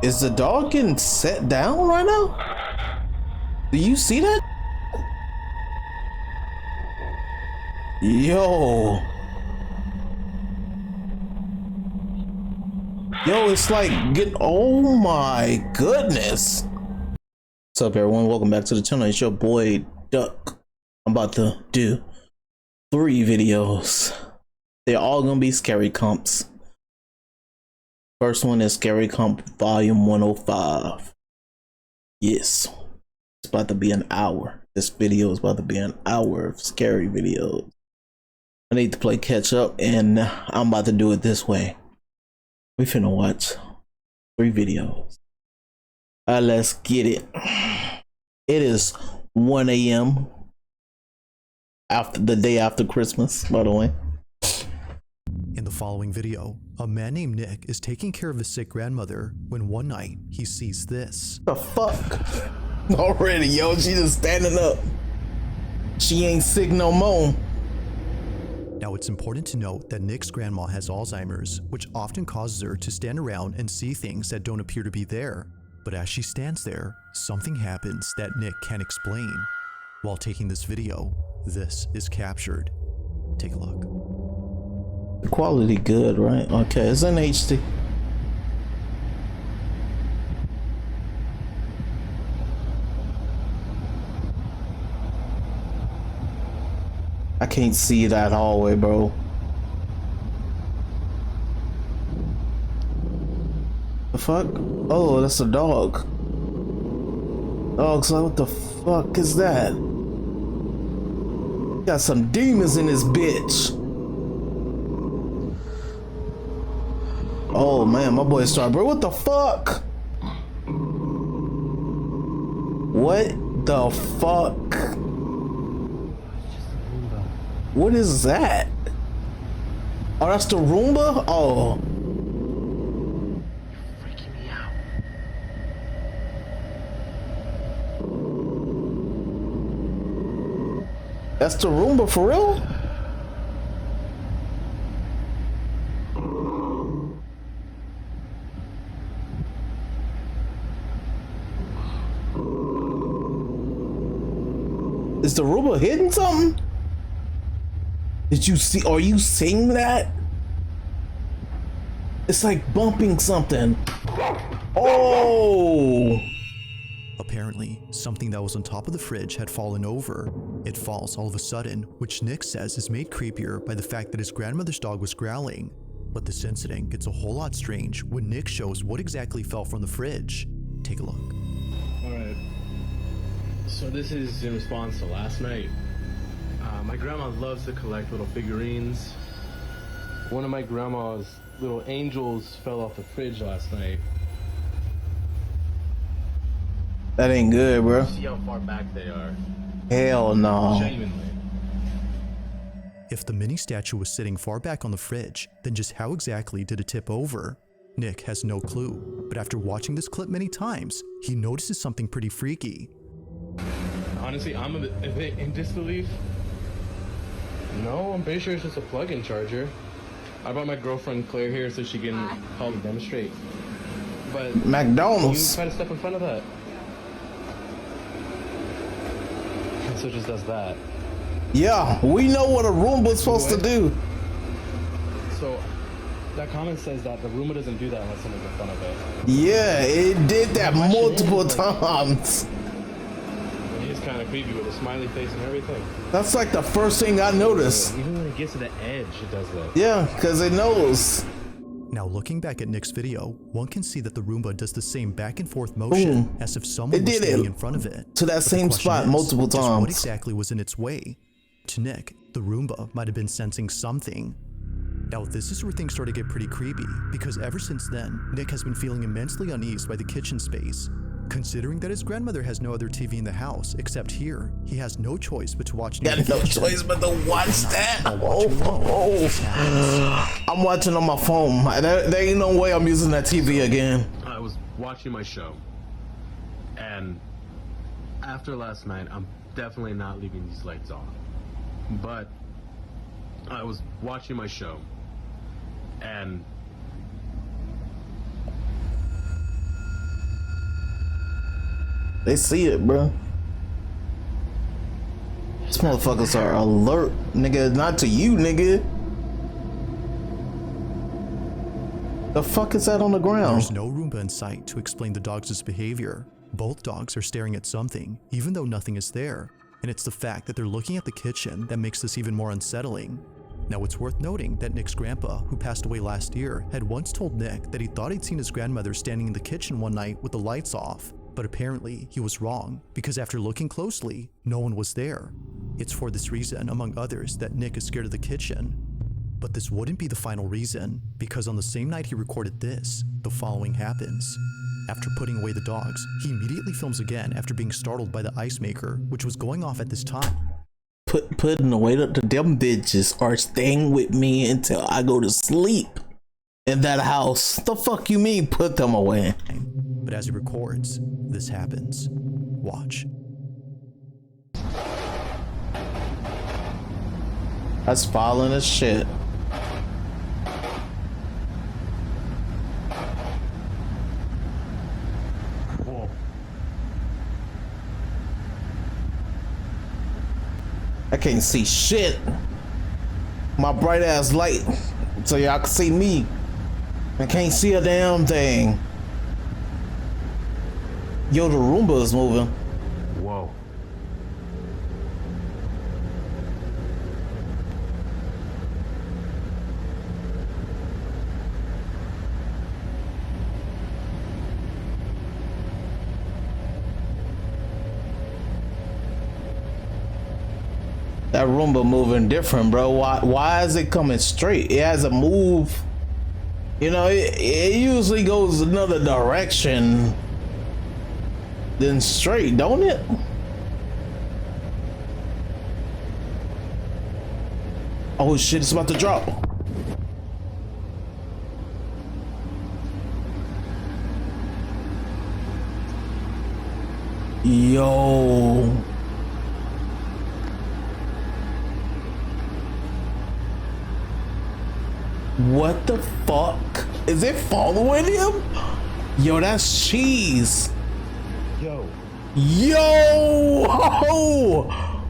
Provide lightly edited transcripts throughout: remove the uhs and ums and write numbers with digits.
Is the dog getting set down right now? Do you see that? Yo. Yo, it's like oh my goodness. What's up, everyone? Welcome back to the channel. It's your boy Duck. I'm about to do 3 videos. They're all gonna be scary comps. First one is Scary Comp Volume 105. Yes, it's about to be an hour. This video is about to be an hour of scary videos. I need to play catch up, and I'm about to do it this way. We finna watch 3 videos. Let's get it. It is 1 a.m. after the day after Christmas, by the way. In the following video, a man named Nick is taking care of his sick grandmother when one night he sees this. The fuck? Already, yo, she just standing up. She ain't sick no more. Now, it's important to note that Nick's grandma has Alzheimer's, which often causes her to stand around and see things that don't appear to be there. But as she stands there, something happens that Nick can't explain. While taking this video, this is captured. Take a look. The quality good, right? Okay, it's in HD. I can't see that hallway, bro. The fuck? Oh, that's a dog. Dog's like, what the fuck is that? Got some demons in this bitch. Oh man, my boy started, bro. What the fuck? What the fuck? What is that? Oh, that's the Roomba? Oh. You're freaking me out. That's the Roomba for real? Is the Roomba hitting something? Did you see? Are you seeing that? It's like bumping something. Oh! Apparently, something that was on top of the fridge had fallen over. It falls all of a sudden, which Nick says is made creepier by the fact that his grandmother's dog was growling. But this incident gets a whole lot strange when Nick shows what exactly fell from the fridge. Take a look. Alright. So this is in response to last night. My grandma loves to collect little figurines. One of my grandma's little angels fell off the fridge last night. That ain't good, bro. See how far back they are. Hell no. Genuinely. If the mini statue was sitting far back on the fridge, then just how exactly did it tip over? Nick has no clue, but after watching this clip many times, he notices something pretty freaky. Honestly, I'm a bit in disbelief. No, I'm pretty sure it's just a plug-in charger. I brought my girlfriend Claire here so she can help me demonstrate. But McDonald's. you try to step in front of that. And so it just does that. Yeah, we know what a Roomba's supposed to do. So that comment says that the Roomba doesn't do that unless someone's in front of it. Yeah, it did that multiple times. It's kind of creepy with a smiley face and everything. That's like the first thing I noticed. Even when it gets to the edge, it does that. Yeah, because it knows. Now, looking back at Nick's video, one can see that the Roomba does the same back and forth motion as if someone was standing in front of it. To that But the same question spot is, multiple just times. what exactly was in its way? To Nick, the Roomba might have been sensing something. Now, this is where things start to get pretty creepy, because ever since then, Nick has been feeling immensely uneasy by the kitchen space. Considering that his grandmother has no other TV in the house except here, he has no choice but to watch Got no choice but to watch that. I'm watching on my phone. There ain't no way I'm using that TV again. I was watching my show, and after last night, I'm definitely not leaving these lights on. But I was watching my show, and They see it, bro. These motherfuckers are alert, nigga. Not to you, nigga. The fuck is that on the ground? There's no Roomba in sight to explain the dogs' behavior. Both dogs are staring at something, even though nothing is there. And it's the fact that they're looking at the kitchen that makes this even more unsettling. Now, it's worth noting that Nick's grandpa, who passed away last year, had once told Nick that he thought he'd seen his grandmother standing in the kitchen one night with the lights off. But apparently, he was wrong, because after looking closely, no one was there. It's for this reason, among others, that Nick is scared of the kitchen. But this wouldn't be the final reason, because on the same night he recorded this, the following happens. After putting away the dogs, he immediately films again after being startled by the ice maker, which was going off at this time. Putting away the them bitches are staying with me until I go to sleep in that house. The fuck you mean put them away? But as he records, this happens. Watch. That's following as shit. I can't see shit. My bright ass light, so y'all can see me. I can't see a damn thing. Yo, the Roomba is moving. Whoa. That Roomba moving different, bro. Why is it coming straight? It has a move. You know, it usually goes another direction than straight, don't it? Oh shit, it's about to drop. Yo. What the fuck? Is it following him? Yo, that's cheese. Yo. Yo!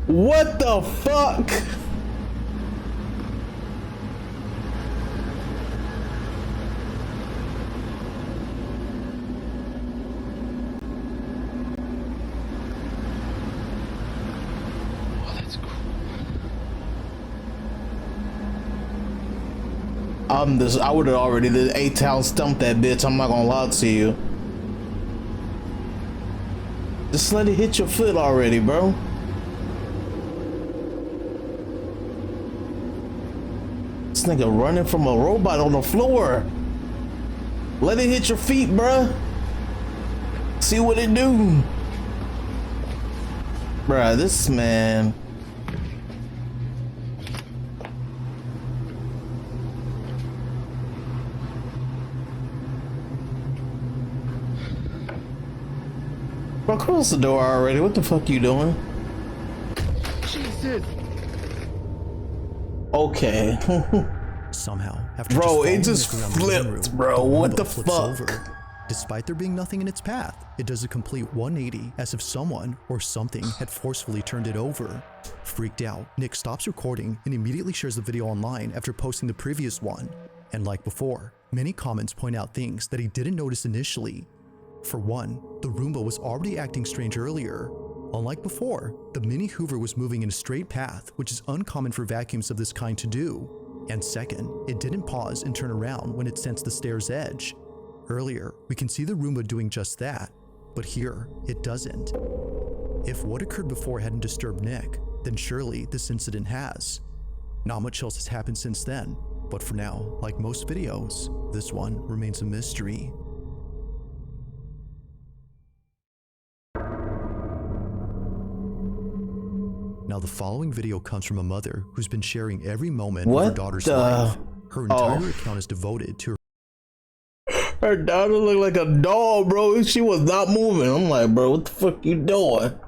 What the fuck? I would have already did A-Town stump that bitch. I'm not gonna lie to you. Just let it hit your foot already, bro. This nigga running from a robot on the floor. Let it hit your feet, bruh. See what it do. Bruh, this man. Bro, close the door already. What the fuck you doing? Jesus. Okay. Somehow, after Bro, it just just following Nick around the living flipped, room, bro. What Roomba the flips fuck? over. Despite there being nothing in its path, it does a complete 180 as if someone or something had forcefully turned it over. Freaked out, Nick stops recording and immediately shares the video online after posting the previous one. And like before, many comments point out things that he didn't notice initially. For one, the Roomba was already acting strange earlier. Unlike before, the mini Hoover was moving in a straight path, which is uncommon for vacuums of this kind to do. And second, it didn't pause and turn around when it sensed the stair's edge. Earlier, we can see the Roomba doing just that, but here, it doesn't. If what occurred before hadn't disturbed Nick, then surely this incident has. Not much else has happened since then, but for now, like most videos, this one remains a mystery. Now, the following video comes from a mother who's been sharing every moment of her daughter's life. Her entire account is devoted to her daughter looked like a doll, bro. She was not moving. I'm like, bro, what the fuck you doing?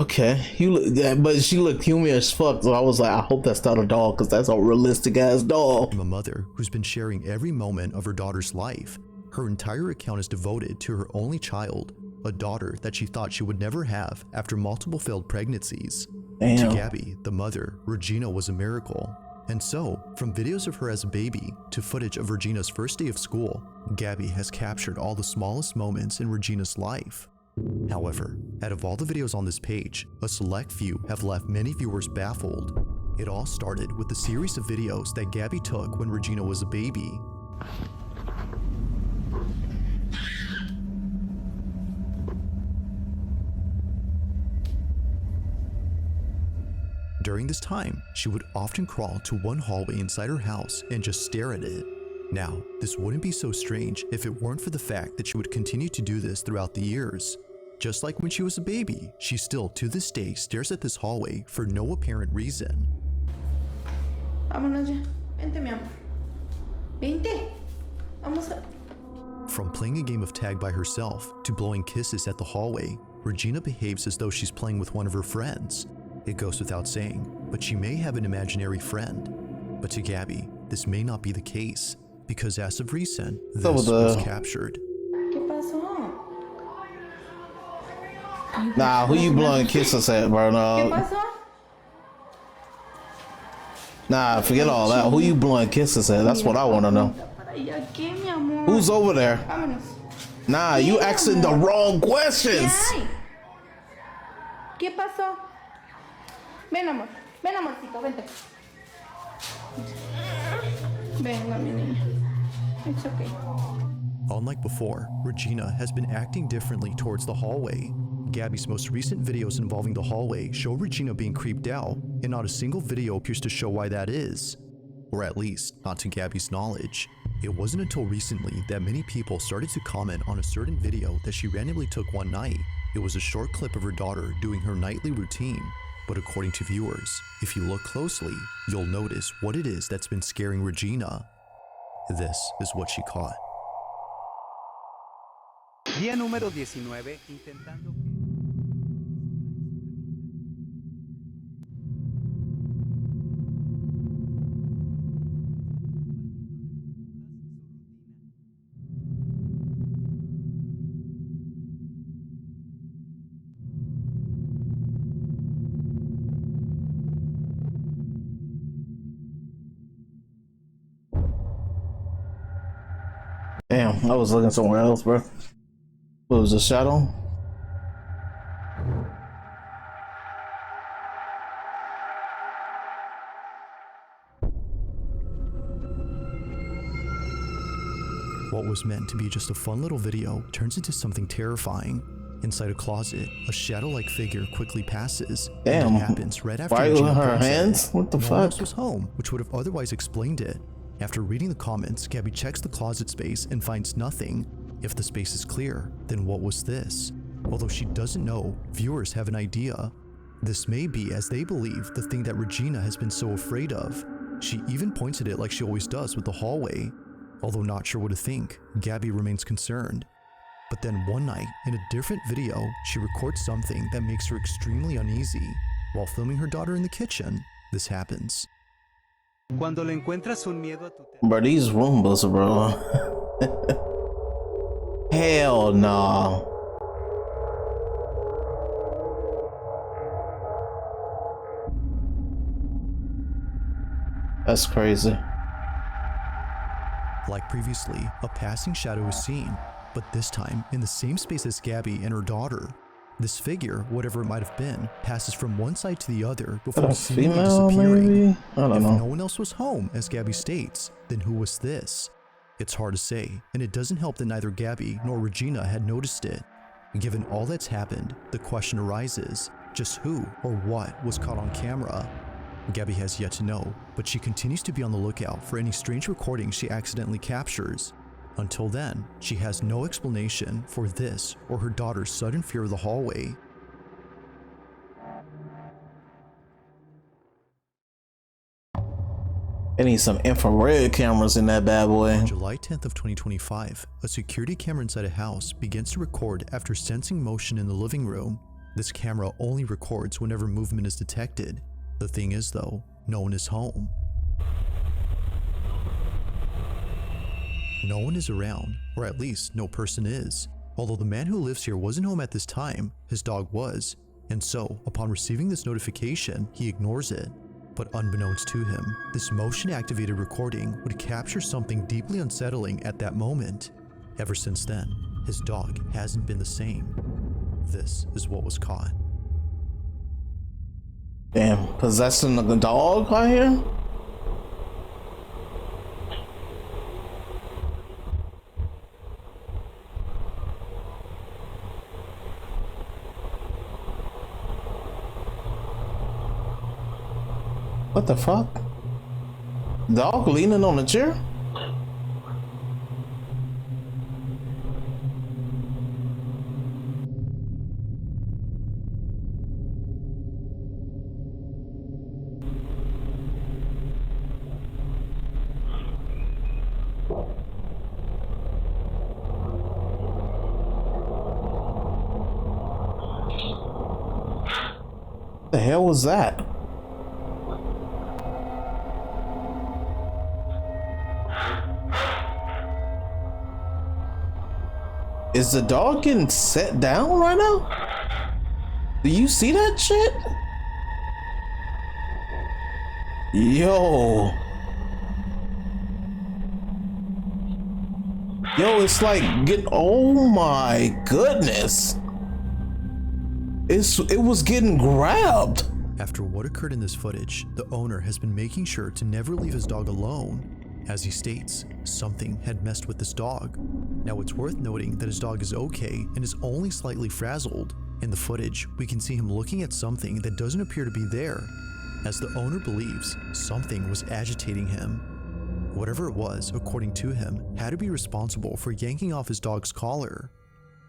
Okay, you look, yeah, but she looked human as fuck. So I was like, I hope that's not a doll, because that's a realistic ass doll. From a mother who's been sharing every moment of her daughter's life. Her entire account is devoted to her only child. a daughter that she thought she would never have after multiple failed pregnancies. Damn. To Gabby, the mother, Regina was a miracle. And so, from videos of her as a baby to footage of Regina's first day of school, Gabby has captured all the smallest moments in Regina's life. However, out of all the videos on this page, a select few have left many viewers baffled. It all started with a series of videos that Gabby took when Regina was a baby. During this time, she would often crawl to one hallway inside her house and just stare at it. Now, this wouldn't be so strange if it weren't for the fact that she would continue to do this throughout the years. Just like when she was a baby, she still to this day stares at this hallway for no apparent reason. Vámonos ya. Vente, mi amor. Vente. Vamos a... From playing a game of tag by herself to blowing kisses at the hallway, Regina behaves as though she's playing with one of her friends. It goes without saying, but she may have an imaginary friend. But to Gabby, this may not be the case, because as of recent, this was captured. ¿Qué pasó? Nah, who you blowing kisses at, bro? ¿Qué No. pasó? Nah, forget all that. Who you blowing kisses at? That's what I want to know. ¿Para allá qué, mi amor? Who's over there? Vámonos. Nah, you asking the wrong ¿Qué questions. hay? ¿Qué pasó? Ven, amor. Ven, amorcito, vente. Venga, mi niña. It's okay. Unlike before, Regina has been acting differently towards the hallway. Gabby's most recent videos involving the hallway show Regina being creeped out, and not a single video appears to show why that is. Or at least, not to Gabby's knowledge. It wasn't until recently that many people started to comment on a certain video that she randomly took one night. It was a short clip of her daughter doing her nightly routine. But according to viewers, if you look closely, you'll notice what it is that's been scaring Regina. This is what she caught. Día número 19, intentando... Damn, I was looking somewhere else, bro. What was a shadow? What was meant to be just a fun little video turns into something terrifying. Inside a closet, a shadow-like figure quickly passes. Damn. And it happens right after Why Regina with her points at hands? it. What the No one fuck? else was home, which would have otherwise explained it. After reading the comments, Gabby checks the closet space and finds nothing. If the space is clear, then what was this? Although she doesn't know, viewers have an idea. This may be, as they believe, the thing that Regina has been so afraid of. She even points at it like she always does with the hallway. Although not sure what to think, Gabby remains concerned. But then one night, in a different video, she records something that makes her extremely uneasy. While filming her daughter in the kitchen, this happens. Cuando le encuentras un miedo a tu Bro, these Roombas, bro. Hell no. That's crazy. Like previously, a passing shadow is seen, but this time in the same space as Gabby and her daughter. This figure, whatever it might have been, passes from one side to the other before A seemingly female, disappearing. maybe? I don't If know. no one else was home, as Gabby states, then who was this? It's hard to say, and it doesn't help that neither Gabby nor Regina had noticed it. Given all that's happened, the question arises, just who or what was caught on camera? Gabby has yet to know, but she continues to be on the lookout for any strange recordings she accidentally captures. Until then, she has no explanation for this or her daughter's sudden fear of the hallway. I need some infrared cameras in that bad boy. On July 10th of 2025, a security camera inside a house begins to record after sensing motion in the living room. This camera only records whenever movement is detected. The thing is though, no one is home. No one is around, or at least no person is. Although the man who lives here wasn't home at this time, his dog was, and so upon receiving this notification, he ignores it. But unbeknownst to him, this motion-activated recording would capture something deeply unsettling at that moment. Ever since then, his dog hasn't been the same. This is what was caught. Damn, possessing the dog out here? What the fuck? Dog leaning on the chair? The hell was that? Is the dog getting set down right now? Do you see that shit? Yo. Yo, it's like oh my goodness. It was getting grabbed. After what occurred in this footage, the owner has been making sure to never leave his dog alone. As he states, something had messed with this dog. Now it's worth noting that his dog is okay and is only slightly frazzled. In the footage, we can see him looking at something that doesn't appear to be there, as the owner believes something was agitating him. Whatever it was, according to him, had to be responsible for yanking off his dog's collar.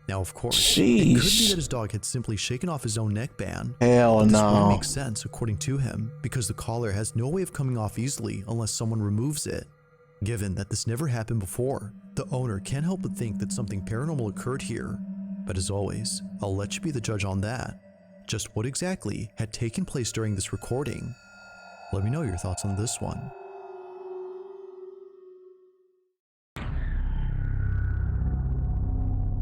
Now, of course, it could be that his dog had simply shaken off his own neckband. Hell but this no. wouldn't make sense, according to him, because the collar has no way of coming off easily unless someone removes it. Given that this never happened before, the owner can't help but think that something paranormal occurred here. But as always, I'll let you be the judge on that. Just what exactly had taken place during this recording? Let me know your thoughts on this one.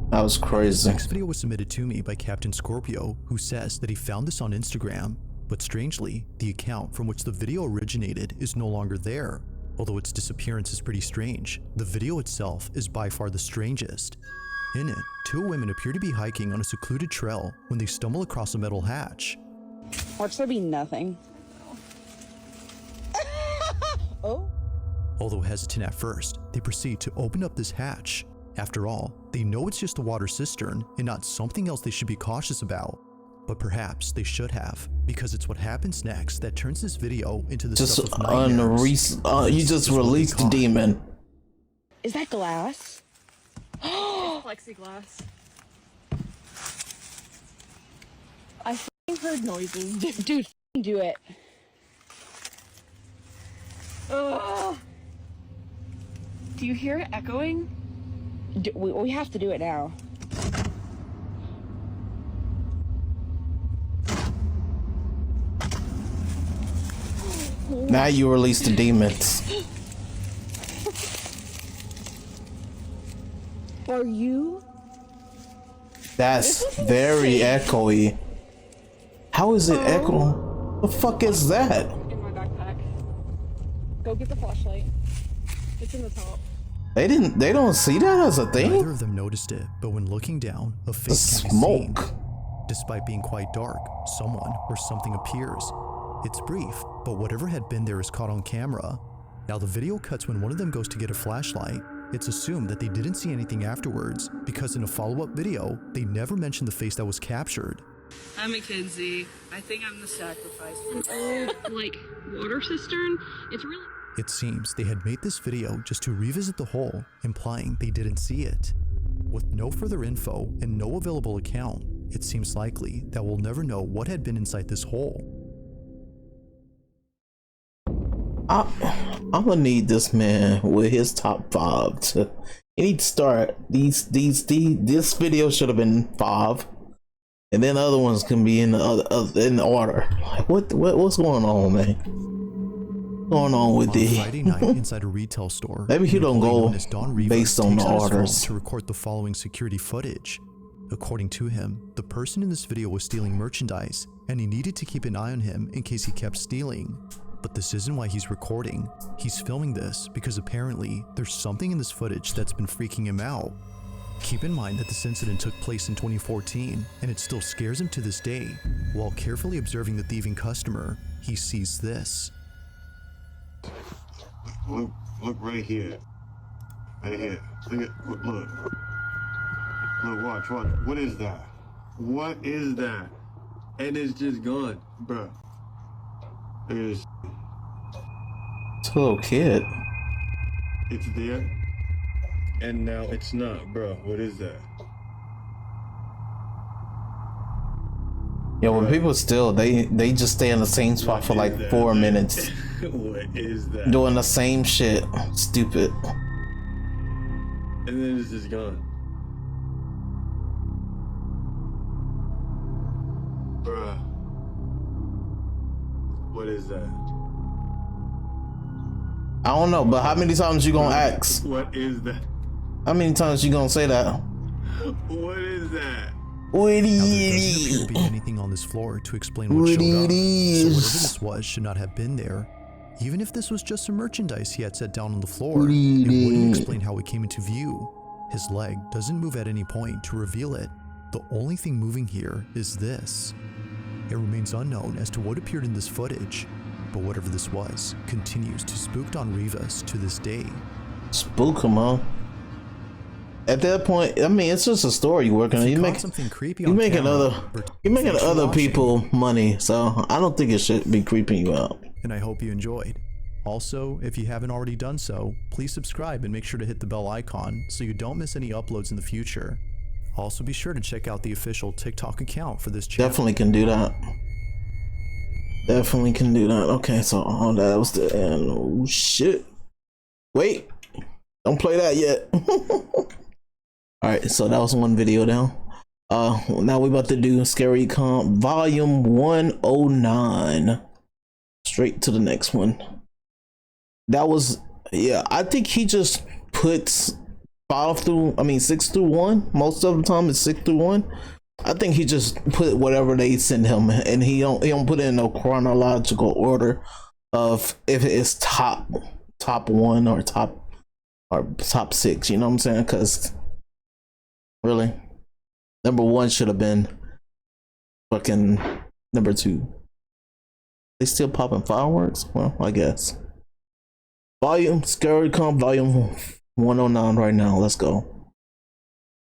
That was crazy. The next video was submitted to me by Captain Scorpio, who says that he found this on Instagram, but strangely, the account from which the video originated is no longer there. Although its disappearance is pretty strange, the video itself is by far the strangest. In it, two women appear to be hiking on a secluded trail when they stumble across a metal hatch. Watch there be nothing. Oh. Although hesitant at first, they proceed to open up this hatch. After all, they know it's just a water cistern and not something else they should be cautious about. But perhaps they should have, because it's what happens next that turns this video into the Just stuff of nightmares. you just released the demon. Is that glass? It's plexiglass. I f***ing heard noises. Dude, do it. Ugh. Do you hear it echoing? We have to do it now. Now you release the demons. Are you? That's very echoey. How is it echoing? The fuck is that? In my backpack. Go get the flashlight. It's in the top. They don't see that as a thing? Neither of them noticed it, but when looking down, a The face can be seen. smoke. Despite being quite dark, someone or something appears. It's brief, but whatever had been there is caught on camera. Now the video cuts when one of them goes to get a flashlight. It's assumed that they didn't see anything afterwards, because in a follow-up video, they never mentioned the face that was captured. I'm Mackenzie. I think I'm the sacrifice. An old, like, water cistern. It's really... It seems they had made this video just to revisit the hole, implying they didn't see it. With no further info and no available account, it seems likely that we'll never know what had been inside this hole. I'm gonna need this man with his top 5 to. He needs to start this video should have been 5, and then the other ones can be in the in order. Like what's going on, man? going on with On the Friday night inside a retail store, maybe he an don't employee go known as Don Rivas based on takes the out his phone orders. to record the following security footage. According to him, the person in this video was stealing merchandise, and he needed to keep an eye on him in case he kept stealing. But this isn't why he's recording. He's filming this because apparently there's something in this footage that's been freaking him out. Keep in mind that this incident took place in 2014, and it still scares him to this day. While carefully observing the thieving customer, he sees this. Look right here. Right here. Look. Look, watch. What is that? What is that? And it's just gone, bro. It's a little kid. It's there, and now it's not, bro. What is that? Yeah, when people steal, they just stay in the same spot for like 4 minutes. What is that? Doing the same shit. Stupid. And then it's just gone. Bruh. What is that? I don't know, but how many times you gonna ask? What is that? How many times you gonna say that? What is that? What Now, there doesn't appear to be anything on this floor to explain what showed up, so whatever this was should not have been there. Even if this was just some merchandise he had set down on the floor, it wouldn't explain how it came into view. His leg doesn't move at any point to reveal it. The only thing moving here is this. It remains unknown as to what appeared in this footage, but whatever this was continues to spook Don Rivas to this day. Spook him, huh? At that point, I mean, it's just a store you working on. You make something creepy. You're making other people money, so I don't think it should be creeping you out. And I hope you enjoyed. Also, if you haven't already done so, please subscribe and make sure to hit the bell icon so you don't miss any uploads in the future. Also, be sure to check out the official TikTok account for this channel. Definitely can do that. Definitely can do that. Okay, so that was the end. Oh shit! Wait, don't play that yet. All right, so that was one video down. Now we're about to do Scary Comp Volume 109. Straight to the next one. That was, yeah, I think he just puts 6 through 1. Most of the time it's 6 through 1. I think he just put whatever they send him, and he don't put it in no chronological order of if it's top 1 or top 6. You know what I'm saying? Because really, number 1 should have been fucking number 2. They still popping fireworks? Well, I guess. Scary Comp Volume 109 right now. Let's go.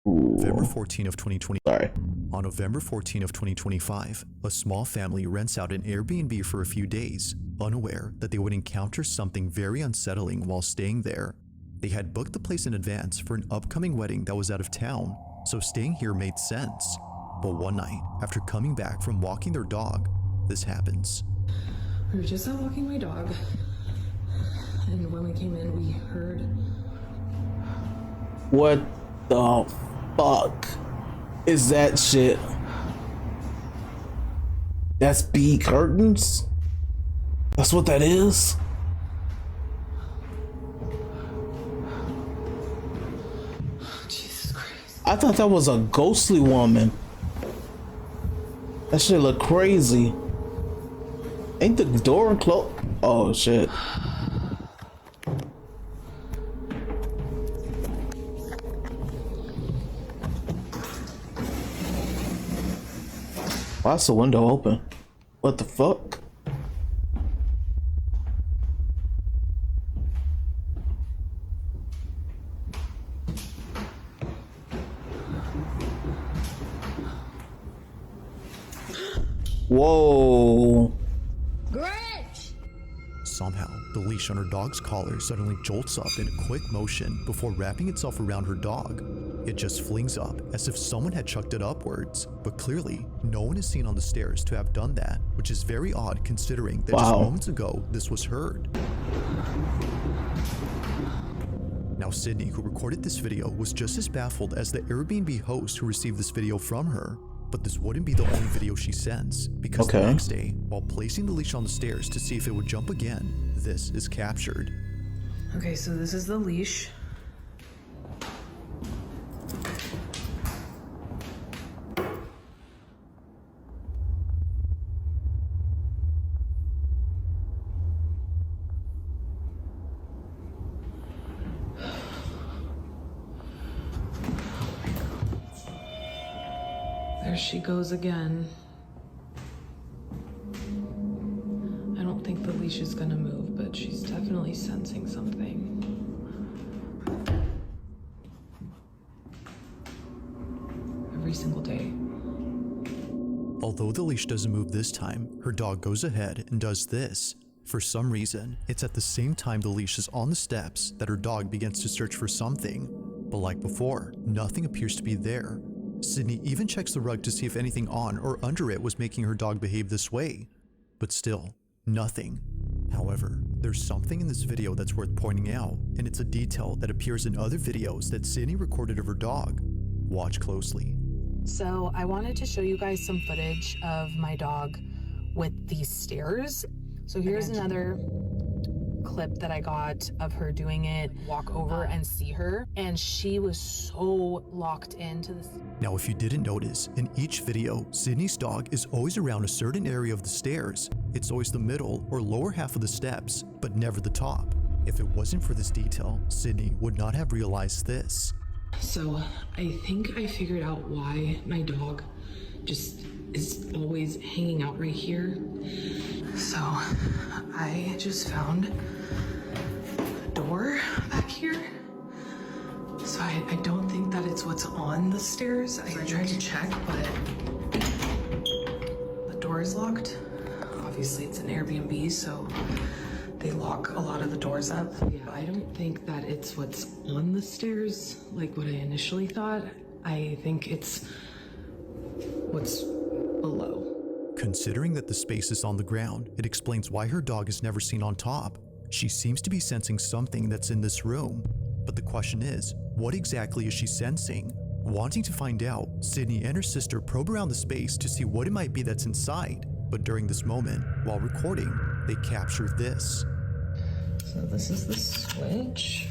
November 14 of 2020. Sorry. On November 14 of 2025, a small family rents out an Airbnb for a few days, unaware that they would encounter something very unsettling while staying there. They had booked the place in advance for an upcoming wedding that was out of town, so staying here made sense. But one night, after coming back from walking their dog, this happens. We were just out walking my dog, and when we came in, we heard... What the fuck is that shit? That's bee curtains? That's what that is? Jesus Christ. I thought that was a ghostly woman. That shit look crazy. Ain't the door closed? Oh shit. Why's the window open? What the fuck? Whoa. Somehow, the leash on her dog's collar suddenly jolts up in a quick motion before wrapping itself around her dog. It just flings up as if someone had chucked it upwards, but clearly, no one is seen on the stairs to have done that, which is very odd considering that just moments ago, this was heard. Now, Sydney, who recorded this video, was just as baffled as the Airbnb host who received this video from her. But this wouldn't be the only video she sends, because the Okay. next day, while placing the leash on the stairs to see if it would jump again, this is captured. Okay, so this is the leash. There she goes again. I don't think the leash is gonna move, but she's definitely sensing something. Every single day. Although the leash doesn't move this time, her dog goes ahead and does this. For some reason, it's at the same time the leash is on the steps that her dog begins to search for something. But like before, nothing appears to be there. Sydney even checks the rug to see if anything on or under it was making her dog behave this way. But still, nothing. However, there's something in this video that's worth pointing out, and it's a detail that appears in other videos that Sydney recorded of her dog. Watch closely. So I wanted to show you guys some footage of my dog with these stairs. So here's another clip that I got of her doing it, walk over and see her, and she was so locked into this. Now, if you didn't notice, in each video, Sydney's dog is always around a certain area of the stairs. It's always the middle or lower half of the steps, but never the top. If it wasn't for this detail, Sydney would not have realized this. So I think I figured out why my dog just is always hanging out right here. So I just found a door back here. So I don't think that it's what's on the stairs. I tried to check, but the door is locked. Obviously it's an Airbnb, so they lock a lot of the doors up. Yeah, I don't think that it's what's on the stairs, like what I initially thought. I think it's what's below. Considering that the space is on the ground, it explains why her dog is never seen on top. She seems to be sensing something that's in this room. But the question is, what exactly is she sensing? Wanting to find out, Sydney and her sister probe around the space to see what it might be that's inside. But during this moment, while recording, they capture this. So this is the switch.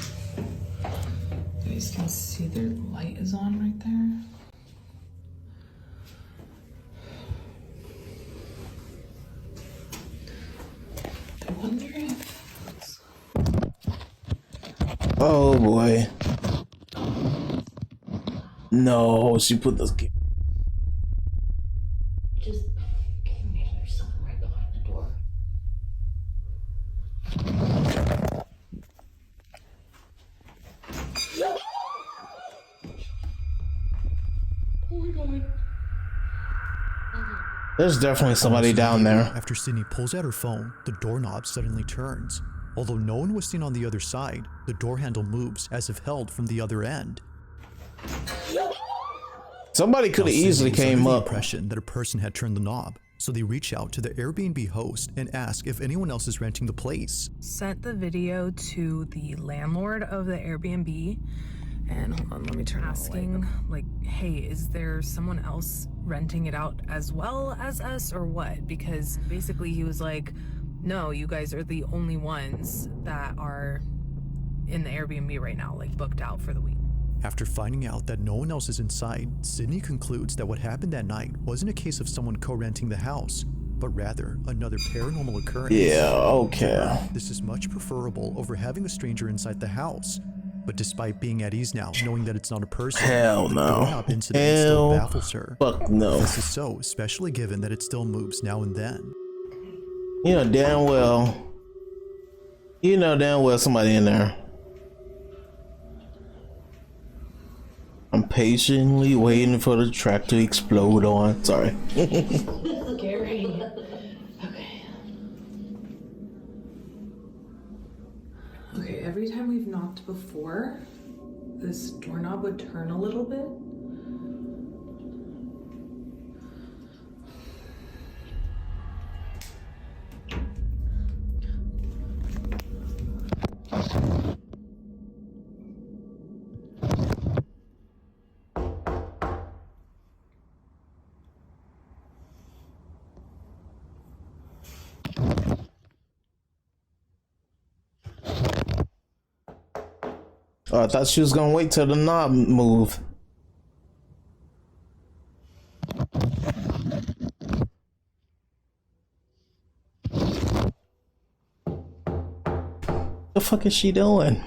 You guys can see their light is on right there. I wonder if... Oh boy. No, she put this. Just maybe there's something right behind the door. Oh my god. There's definitely somebody down there. After Sydney pulls out her phone, the doorknob suddenly turns. Although no one was seen on the other side, the door handle moves as if held from the other end. Somebody could have easily came the up. Impression that a person had turned the knob, so they reach out to the Airbnb host and ask if anyone else is renting the place. Sent the video to the landlord of the Airbnb, and hold on, let me turn asking, like, hey, is there someone else renting it out as well as us or what? Because basically he was like, no, you guys are the only ones that are in the Airbnb right now, like booked out for the week. After finding out that no one else is inside, Sydney concludes that what happened that night wasn't a case of someone co-renting the house, but rather another paranormal occurrence. Yeah, okay. This is much preferable over having a stranger inside the house. But despite being at ease now, knowing that it's not a person, Hell the no. doorknob incident still Hell baffles her. fuck no. This is so, especially given that it still moves now and then. You know damn well somebody in there. I'm patiently waiting for the track to explode on. Sorry. Scary. Okay. Okay, every time we've knocked before, this doorknob would turn a little bit. Oh, I thought she was gonna wait till the knob move. The fuck is she doing?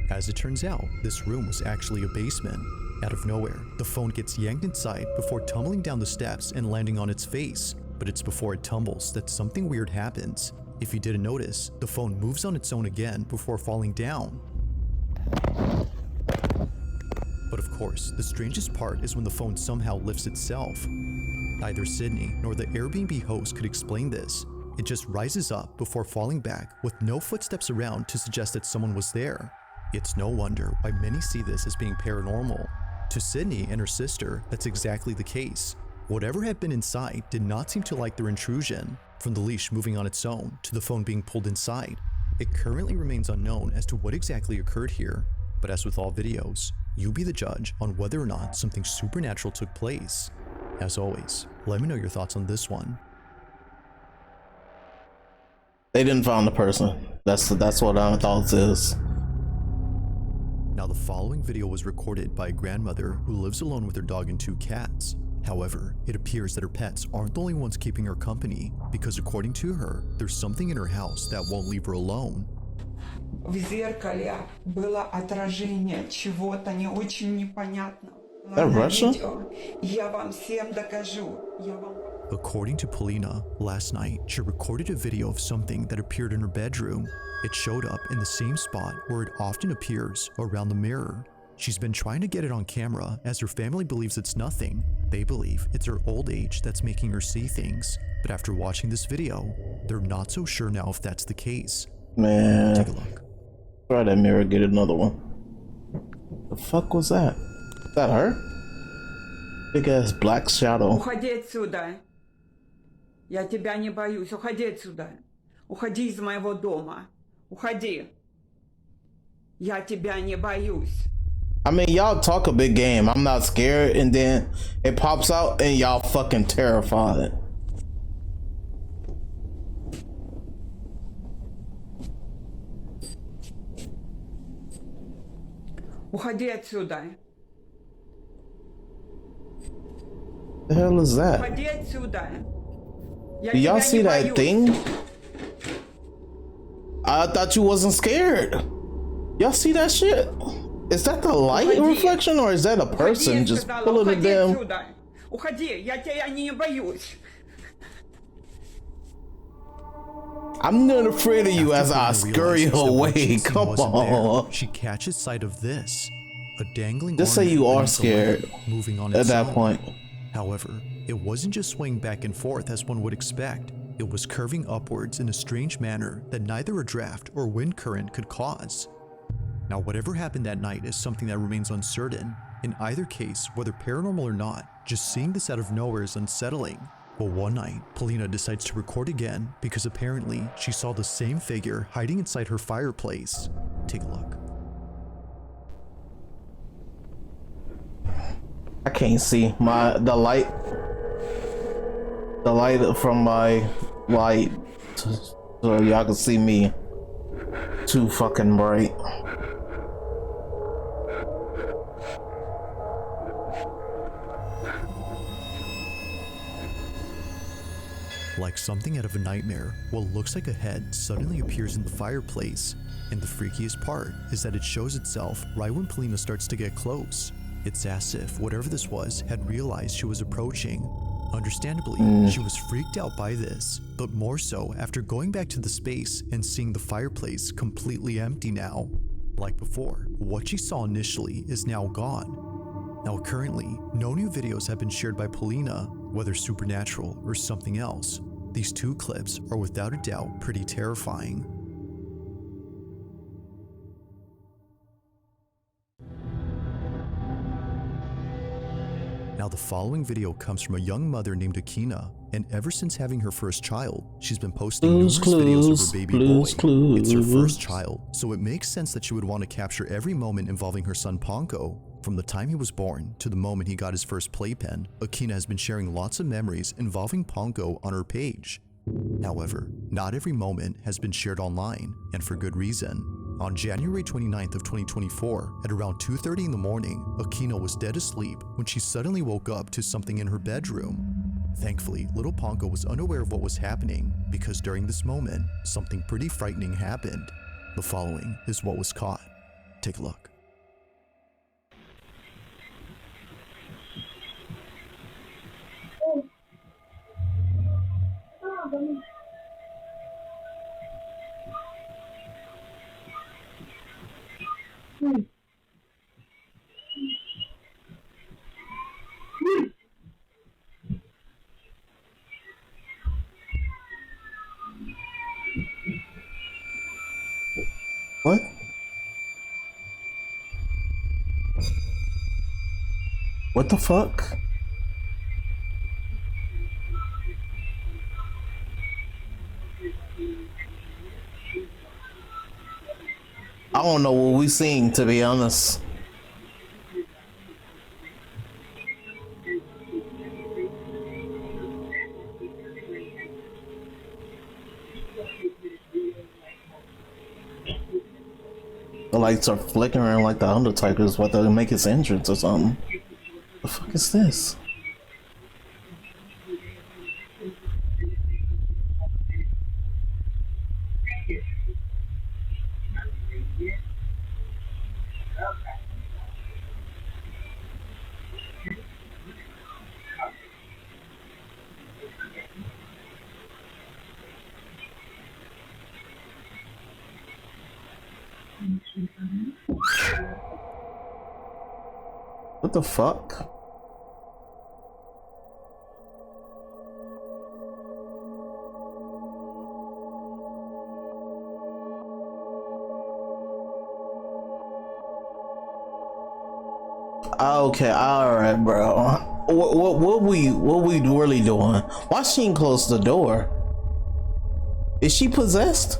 As it turns out, this room was actually a basement. Out of nowhere, the phone gets yanked inside before tumbling down the steps and landing on its face. But it's before it tumbles that something weird happens. If you didn't notice, the phone moves on its own again before falling down. But of course, the strangest part is when the phone somehow lifts itself. Neither Sydney nor the Airbnb host could explain this. It just rises up before falling back with no footsteps around to suggest that someone was there. It's no wonder why many see this as being paranormal. To Sydney and her sister, that's exactly the case. Whatever had been inside did not seem to like their intrusion, from the leash moving on its own to the phone being pulled inside. It currently remains unknown as to what exactly occurred here, but as with all videos, you be the judge on whether or not something supernatural took place. As always, let me know your thoughts on this one. They didn't find the person. That's what our thoughts is. Now, the following video was recorded by a grandmother who lives alone with her dog and 2 cats. However, it appears that her pets aren't the only ones keeping her company, because according to her, there's something in her house that won't leave her alone. В зеркале было отражение чего-то не очень непонятного. That Russia? Я вам всем докажу. According to Polina, last night she recorded a video of something that appeared in her bedroom. It showed up in the same spot where it often appears, around the mirror. She's been trying to get it on camera as her family believes it's nothing. They believe it's her old age that's making her see things. But after watching this video, they're not so sure now if that's the case. Man. Take a look. Try that mirror, get another one. The fuck was that? Is that her? Big ass black shadow. Уходи отсюда. Я тебя не боюсь. Уходи отсюда. Уходи из моего дома. Уходи. Я тебя не боюсь. I mean, y'all talk a big game. I'm not scared, and then it pops out and y'all fucking terrified. Уходи отсюда. The hell is that? Уходи отсюда. Do y'all see that thing? I thought you wasn't scared. Y'all see that shit? Is that the light reflection, or is that a person just pulling it down? Уходи, я тебя не боюсь. I'm not afraid of you as I scurry away. Come on. She catches sight of this. A dangling Just say you are scared moving on at that own. point. However, it wasn't just swaying back and forth as one would expect. It was curving upwards in a strange manner that neither a draft or wind current could cause. Now, whatever happened that night is something that remains uncertain. In either case, whether paranormal or not, just seeing this out of nowhere is unsettling. But one night, Polina decides to record again because apparently she saw the same figure hiding inside her fireplace. Take a look. I can't see the light from my light, so y'all can see me too fucking bright. Like something out of a nightmare, what looks like a head suddenly appears in the fireplace, and the freakiest part is that it shows itself right when Polina starts to get close. It's as if whatever this was had realized she was approaching. Understandably, she was freaked out by this, but more so after going back to the space and seeing the fireplace completely empty now. Like before, what she saw initially is now gone. Now currently, no new videos have been shared by Paulina, whether supernatural or something else. These two clips are without a doubt pretty terrifying. Now the following video comes from a young mother named Akina, and ever since having her first child, she's been posting numerous videos of her baby boy. It's her first child, so it makes sense that she would want to capture every moment involving her son Ponko. From the time he was born to the moment he got his first playpen, Akina has been sharing lots of memories involving Ponko on her page. However, not every moment has been shared online, and for good reason. On January 29th of 2024, at around 2:30 in the morning, Akina was dead asleep when she suddenly woke up to something in her bedroom. Thankfully, little Ponko was unaware of what was happening because during this moment, something pretty frightening happened. The following is what was caught. Take a look. What? What the fuck? I don't know what we seen, to be honest. The lights are flickering like the Undertaker's about to make his entrance or something. The fuck is this? What the fuck? Okay, alright, bro. What we really doing? Why she ain't close the door? Is she possessed?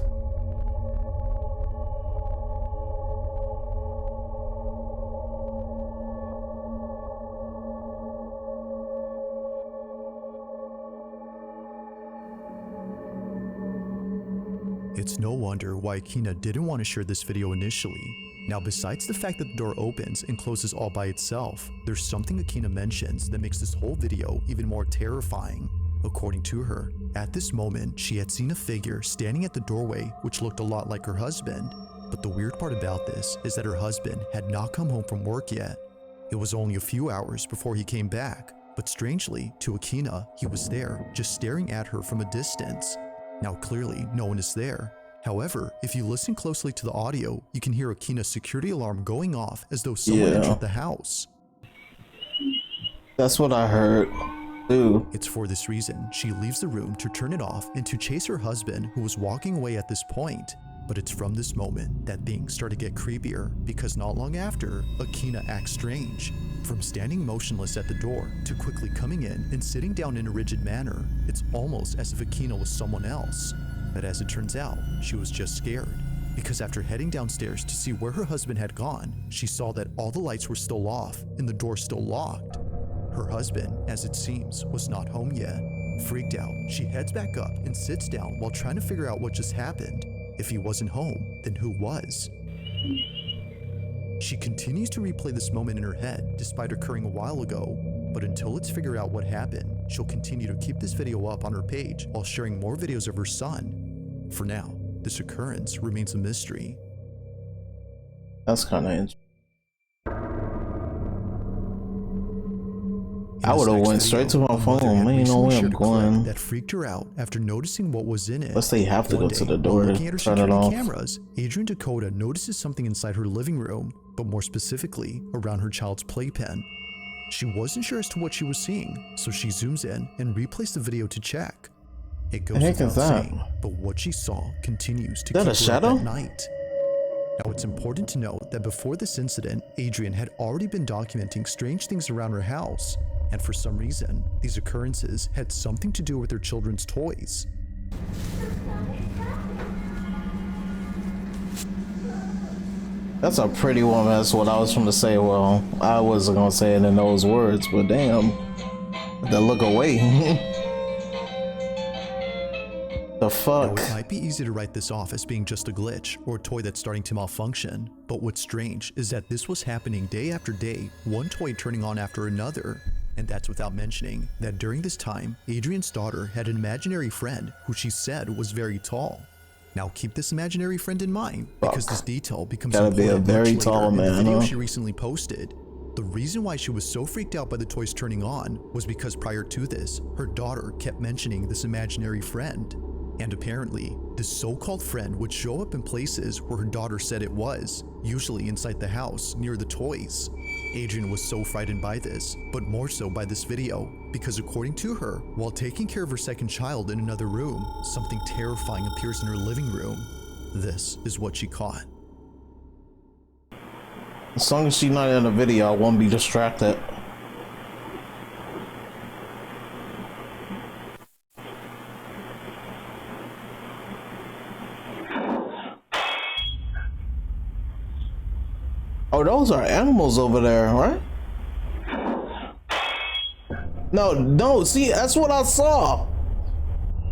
It's no wonder why Akina didn't want to share this video initially. Now, besides the fact that the door opens and closes all by itself, there's something Akina mentions that makes this whole video even more terrifying. According to her, at this moment, she had seen a figure standing at the doorway which looked a lot like her husband. But the weird part about this is that her husband had not come home from work yet. It was only a few hours before he came back, but strangely, to Akina, he was there, just staring at her from a distance. Now clearly, no one is there. However, if you listen closely to the audio, you can hear Akina's security alarm going off as though someone entered the house. That's what I heard. Dude. It's for this reason she leaves the room to turn it off and to chase her husband, who was walking away at this point. But it's from this moment that things start to get creepier, because not long after, Akina acts strange. From standing motionless at the door to quickly coming in and sitting down in a rigid manner, it's almost as if Akina was someone else. But as it turns out, she was just scared, because after heading downstairs to see where her husband had gone, she saw that all the lights were still off and the door still locked. Her husband, as it seems, was not home yet. Freaked out, she heads back up and sits down while trying to figure out what just happened. If he wasn't home, then who was? She continues to replay this moment in her head despite occurring a while ago, but until it's figured out what happened, she'll continue to keep this video up on her page while sharing more videos of her son. For now, this occurrence remains a mystery. That's kind of interesting. I would have went straight to my phone. Man, you know where I'm going. That freaked her out after noticing what was in it. Let's say you have to go to the door Looking at her to turn it security off. cameras, Adrian Dakota notices something inside her living room, but more specifically around her child's playpen. She wasn't sure as to what she was seeing, so she zooms in and replays the video to check. It goes without saying, but what she saw continues to keep her up at night. Now, it's important to note that before this incident, Adrian had already been documenting strange things around her house, and for some reason, these occurrences had something to do with her children's toys. That's a pretty woman. That's what I was trying to say. Well, I wasn't gonna say it in those words, but damn, the look away. The fuck? Now, it might be easy to write this off as being just a glitch or a toy that's starting to malfunction, but what's strange is that this was happening day after day, one toy turning on after another. And that's without mentioning that during this time, Adrian's daughter had an imaginary friend who she said was very tall. Now keep this imaginary friend in mind, because this detail becomes important be a very tall man, in the video she recently posted. The reason why she was so freaked out by the toys turning on was because prior to this, her daughter kept mentioning this imaginary friend. And apparently, this so-called friend would show up in places where her daughter said it was, usually inside the house near the toys. Adrian was so frightened by this, but more so by this video, because according to her, while taking care of her second child in another room, something terrifying appears in her living room. This is what she caught. As long as she's not in the video, I won't be distracted. Oh, those are animals over there, right? No, see, that's what I saw.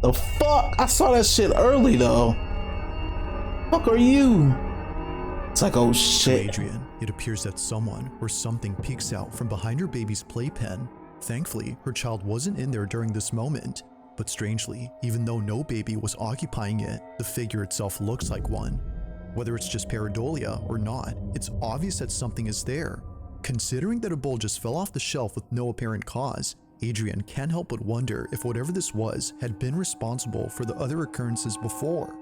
The fuck? I saw that shit early though. Fuck are you? It's like, oh shit. To Adrian, it appears that someone or something peeks out from behind her baby's playpen. Thankfully, her child wasn't in there during this moment. But strangely, even though no baby was occupying it, the figure itself looks like one. Whether it's just pareidolia or not, it's obvious that something is there. Considering that a bowl just fell off the shelf with no apparent cause, Adrian can't help but wonder if whatever this was had been responsible for the other occurrences before.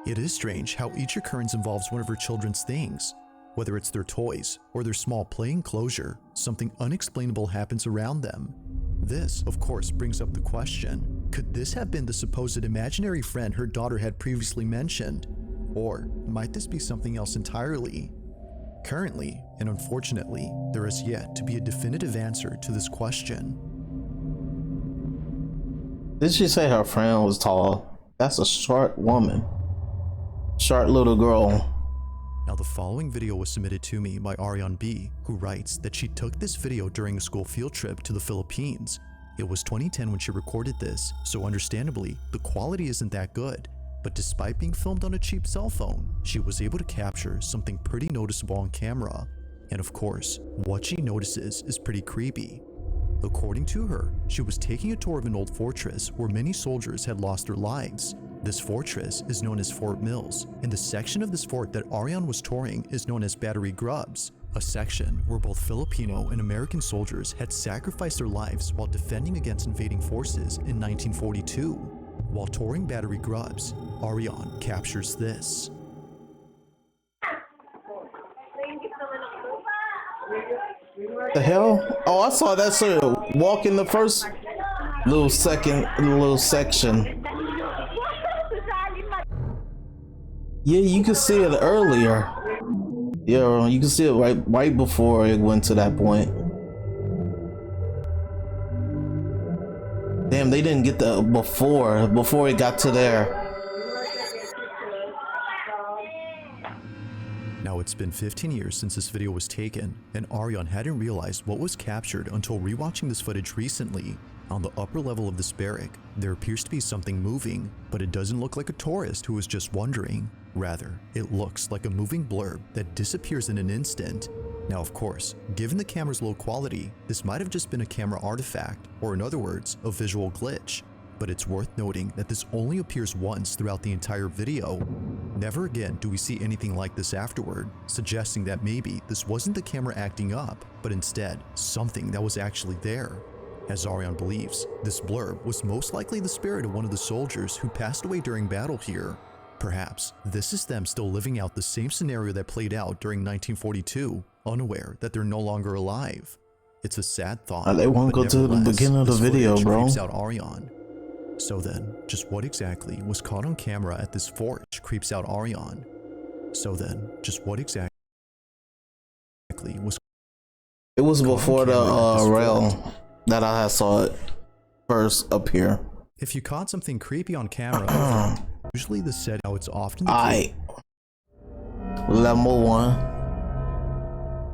It is strange how each occurrence involves one of her children's things. Whether it's their toys or their small play enclosure, something unexplainable happens around them. This, of course, brings up the question, could this have been the supposed imaginary friend her daughter had previously mentioned? Or might this be something else entirely? Currently, and unfortunately, there is yet to be a definitive answer to this question. Did she say her friend was tall? That's a short woman. Short little girl. Now, the following video was submitted to me by Ariane B, who writes that she took this video during a school field trip to the Philippines. It was 2010 when she recorded this, so understandably, the quality isn't that good. But despite being filmed on a cheap cell phone, she was able to capture something pretty noticeable on camera. And of course, what she notices is pretty creepy. According to her, she was taking a tour of an old fortress where many soldiers had lost their lives. This fortress is known as Fort Mills, and the section of this fort that Ariane was touring is known as Battery Grubs, a section where both Filipino and American soldiers had sacrificed their lives while defending against invading forces in 1942. While touring Battery Grubs, Ariane captures this. The hell? Oh, I saw that sort of walk in the first little section. Yeah, you can see it earlier. Yeah, you can see it right before it went to that point. Damn, they didn't get the before it got to there. Now, it's been 15 years since this video was taken, and Ariane hadn't realized what was captured until rewatching this footage recently. On the upper level of this barrack, there appears to be something moving, but it doesn't look like a tourist who is just wandering. Rather, it looks like a moving blurb that disappears in an instant. Now, of course, given the camera's low quality, this might have just been a camera artifact, or in other words, a visual glitch. But it's worth noting that this only appears once throughout the entire video. Never again do we see anything like this afterward, suggesting that maybe this wasn't the camera acting up, but instead something that was actually there. As Ariane believes, this blurb was most likely the spirit of one of the soldiers who passed away during battle here. Perhaps this is them still living out the same scenario that played out during 1942, unaware that they're no longer alive. It's a sad thought. They won't go to the beginning of the video, bro. Creeps out Ariane. So then, just what exactly was caught on camera at this forge creeps out Ariane? So then, just what exactly was? It was before the rail that I saw it first up here. If you caught something creepy on camera, usually the set how it's often the case. Level 1.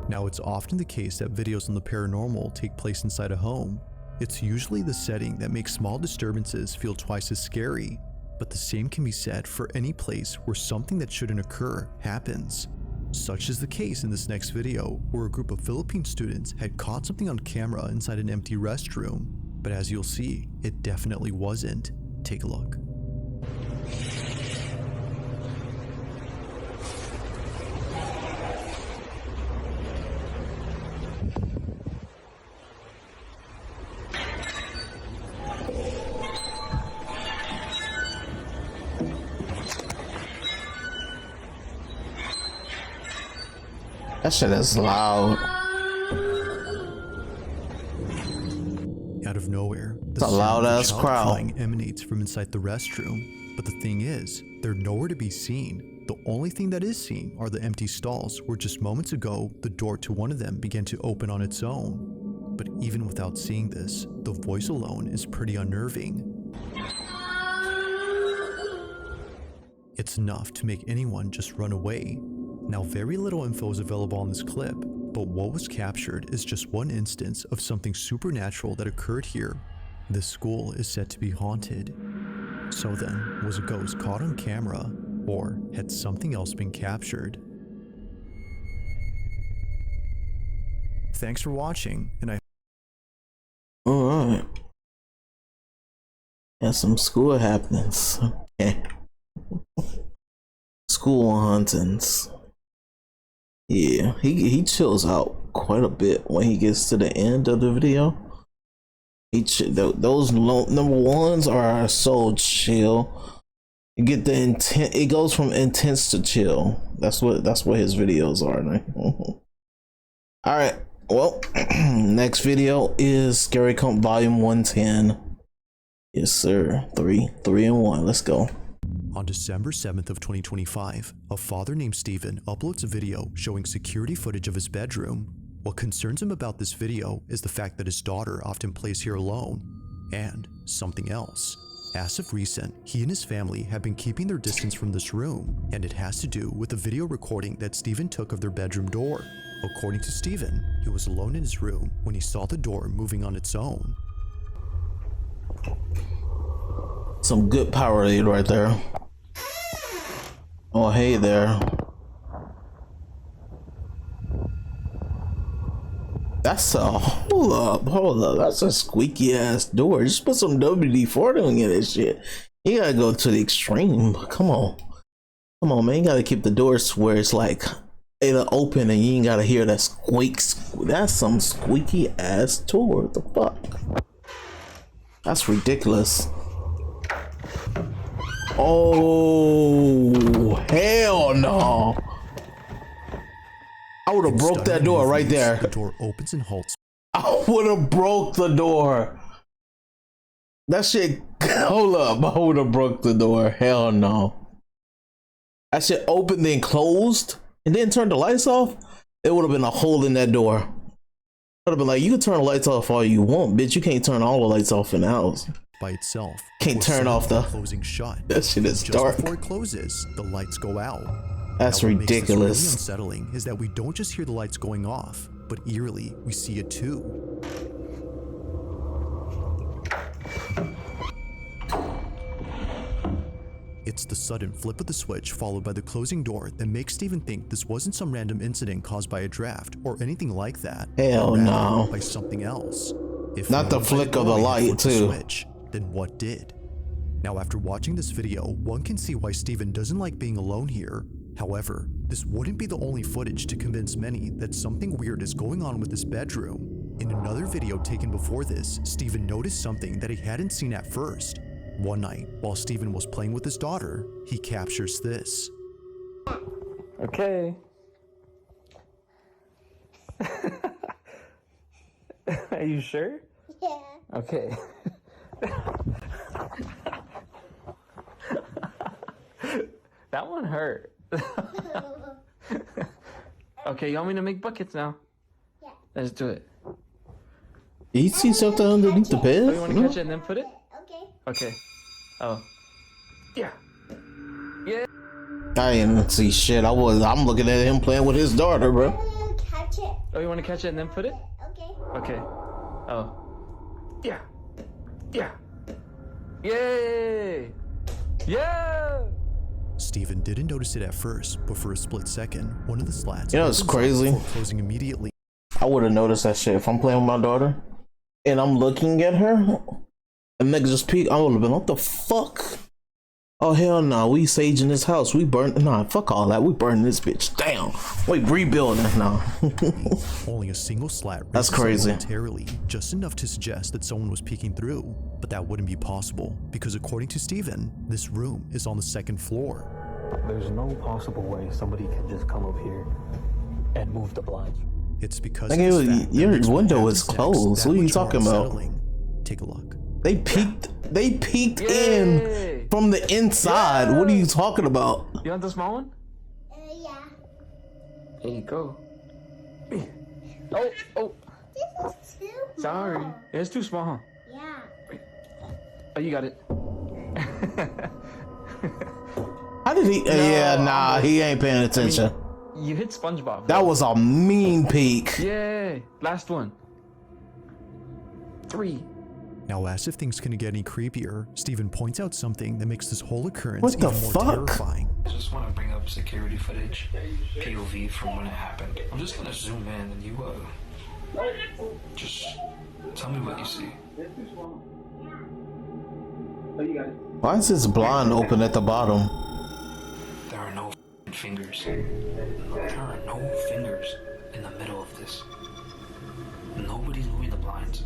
Now it's often the case that videos on the paranormal take place inside a home. It's usually the setting that makes small disturbances feel twice as scary, but the same can be said for any place where something that shouldn't occur happens. Such is the case in this next video, where a group of Philippine students had caught something on camera inside an empty restroom, but as you'll see, it definitely wasn't. Take a look. That shit is loud. Out of nowhere, it's a loud ass crowd emanates from inside the restroom. But the thing is, they're nowhere to be seen. The only thing that is seen are the empty stalls where just moments ago, the door to one of them began to open on its own. But even without seeing this, the voice alone is pretty unnerving. It's enough to make anyone just run away. Now, very little info is available on this clip, but what was captured is just one instance of something supernatural that occurred here. This school is said to be haunted. So then, was a ghost caught on camera, or had something else been captured? Thanks for watching, and I... Alright. Got some school happenings. Okay. School hauntings. Yeah, he chills out quite a bit when he gets to the end of the video. Those number ones are so chill. You get the intent. It goes from intense to chill. That's what his videos are. All right. Well, next video is Scary Comp Volume 110. Yes, sir. 3 and 1. Let's go. On December 7th of 2025, a father named Steven uploads a video showing security footage of his bedroom. What concerns him about this video is the fact that his daughter often plays here alone, and something else. As of recent, he and his family have been keeping their distance from this room, and it has to do with a video recording that Steven took of their bedroom door. According to Steven, he was alone in his room when he saw the door moving on its own. Some good Powerade right there. Oh, hey there. That's a hold up. That's a squeaky ass door. Just put some WD-40 in this shit. You gotta go to the extreme. Come on, man. You gotta keep the doors where it's like it'll open and you ain't gotta hear that squeaks. That's some squeaky ass door. What the fuck? That's ridiculous. Oh, hell no. I would have broke that door right there. The door opens and halts. I would have broke the door. That shit, hold up. I would have broke the door. Hell no. That shit opened then closed and then turned the lights off. It would have been a hole in that door. Would have been like, you can turn the lights off all you want, bitch. You can't turn all the lights off in the house. By itself. Can't turn off the closing shut. That shit is just dark. Before it closes, the lights go out. That's now, ridiculous. What makes this really unsettling is that we don't just hear the lights going off, but eerily we see it too. It's the sudden flip of the switch followed by the closing door that makes Steven think this wasn't some random incident caused by a draft or anything like that. Hell no. By something else. If not the flick of the light too. Switch, then what did? Now, after watching this video, one can see why Steven doesn't like being alone here. However, this wouldn't be the only footage to convince many that something weird is going on with this bedroom. In another video taken before this, Steven noticed something that he hadn't seen at first. One night, while Steven was playing with his daughter, he captures this. Okay. Are you sure? Yeah. Okay. That one hurt. Okay, you want me to make buckets now? Yeah. Let's do it. Did you see something underneath the bed? Oh, you want to catch it and then put it? Okay. Okay. Oh. Yeah. Yeah. I didn't see shit. I'm looking at him playing with his daughter, bro. I'm gonna catch it. Oh, you want to catch it and then put it? Okay. Okay. Oh. Yeah. Yeah. Yay! Yeah! Steven didn't notice it at first, but for a split second, one of the slats You know, it's opens up crazy. before closing immediately. I would have noticed that shit if I'm playing with my daughter and I'm looking at her and nigga just peek. I would have been, what the fuck? Oh hell no, we saging this house. We burn, nah, fuck all that. We burning this bitch down. Wait, rebuilding now. Only a single slat That's raises crazy. momentarily, just enough to suggest that someone was peeking through. But that wouldn't be possible, because according to Steven, this room is on the second floor. There's no possible way somebody can just come up here and move the blinds. It's because Nigga, of this fact that your makes what window happens is next closed. that What are you much more talking about? unsettling. Take a look. They peeked in from the inside. What are you talking about? You want the small one? Yeah. Here you go. Oh, oh. This is too Sorry. small. It's too small, huh? Yeah. Oh, you got it. How did he? Yeah, nah, he ain't paying attention. You hit SpongeBob. That was a mean peek. Yay! Last one. 3. Now, as if things couldn't get any creepier, Steven points out something that makes this whole occurrence What the even more fuck? terrifying. I just want to bring up security footage, POV from when it happened. I'm just gonna zoom in and you just tell me what you see. Why is this blind open at the bottom? There are no fingers. There are no fingers in the middle of this. Nobody's moving the blinds.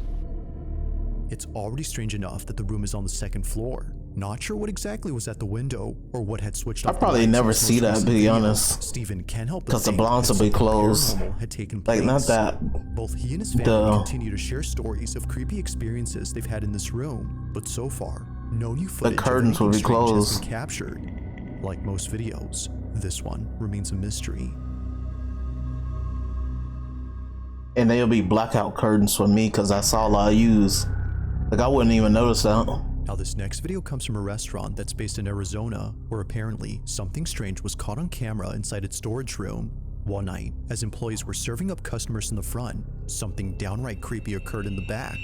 It's already strange enough that the room is on the second floor. Not sure what exactly was at the window or what had switched off. I probably the lights never in this see most that, recent to be video. honest. Steven can't help but Because the think blinds that will be something closed. paranormal had taken Like, not place. that. Both he and his family continue to share stories of creepy experiences they've had in this room, but so far, no new footage of curtains will anything be strange has closed. been captured. Like most videos, this one remains a mystery. And they'll be blackout curtains for me because that's all I use. Like, I wouldn't even notice that. Now, this next video comes from a restaurant that's based in Arizona, where apparently something strange was caught on camera inside its storage room. One night, as employees were serving up customers in the front, something downright creepy occurred in the back.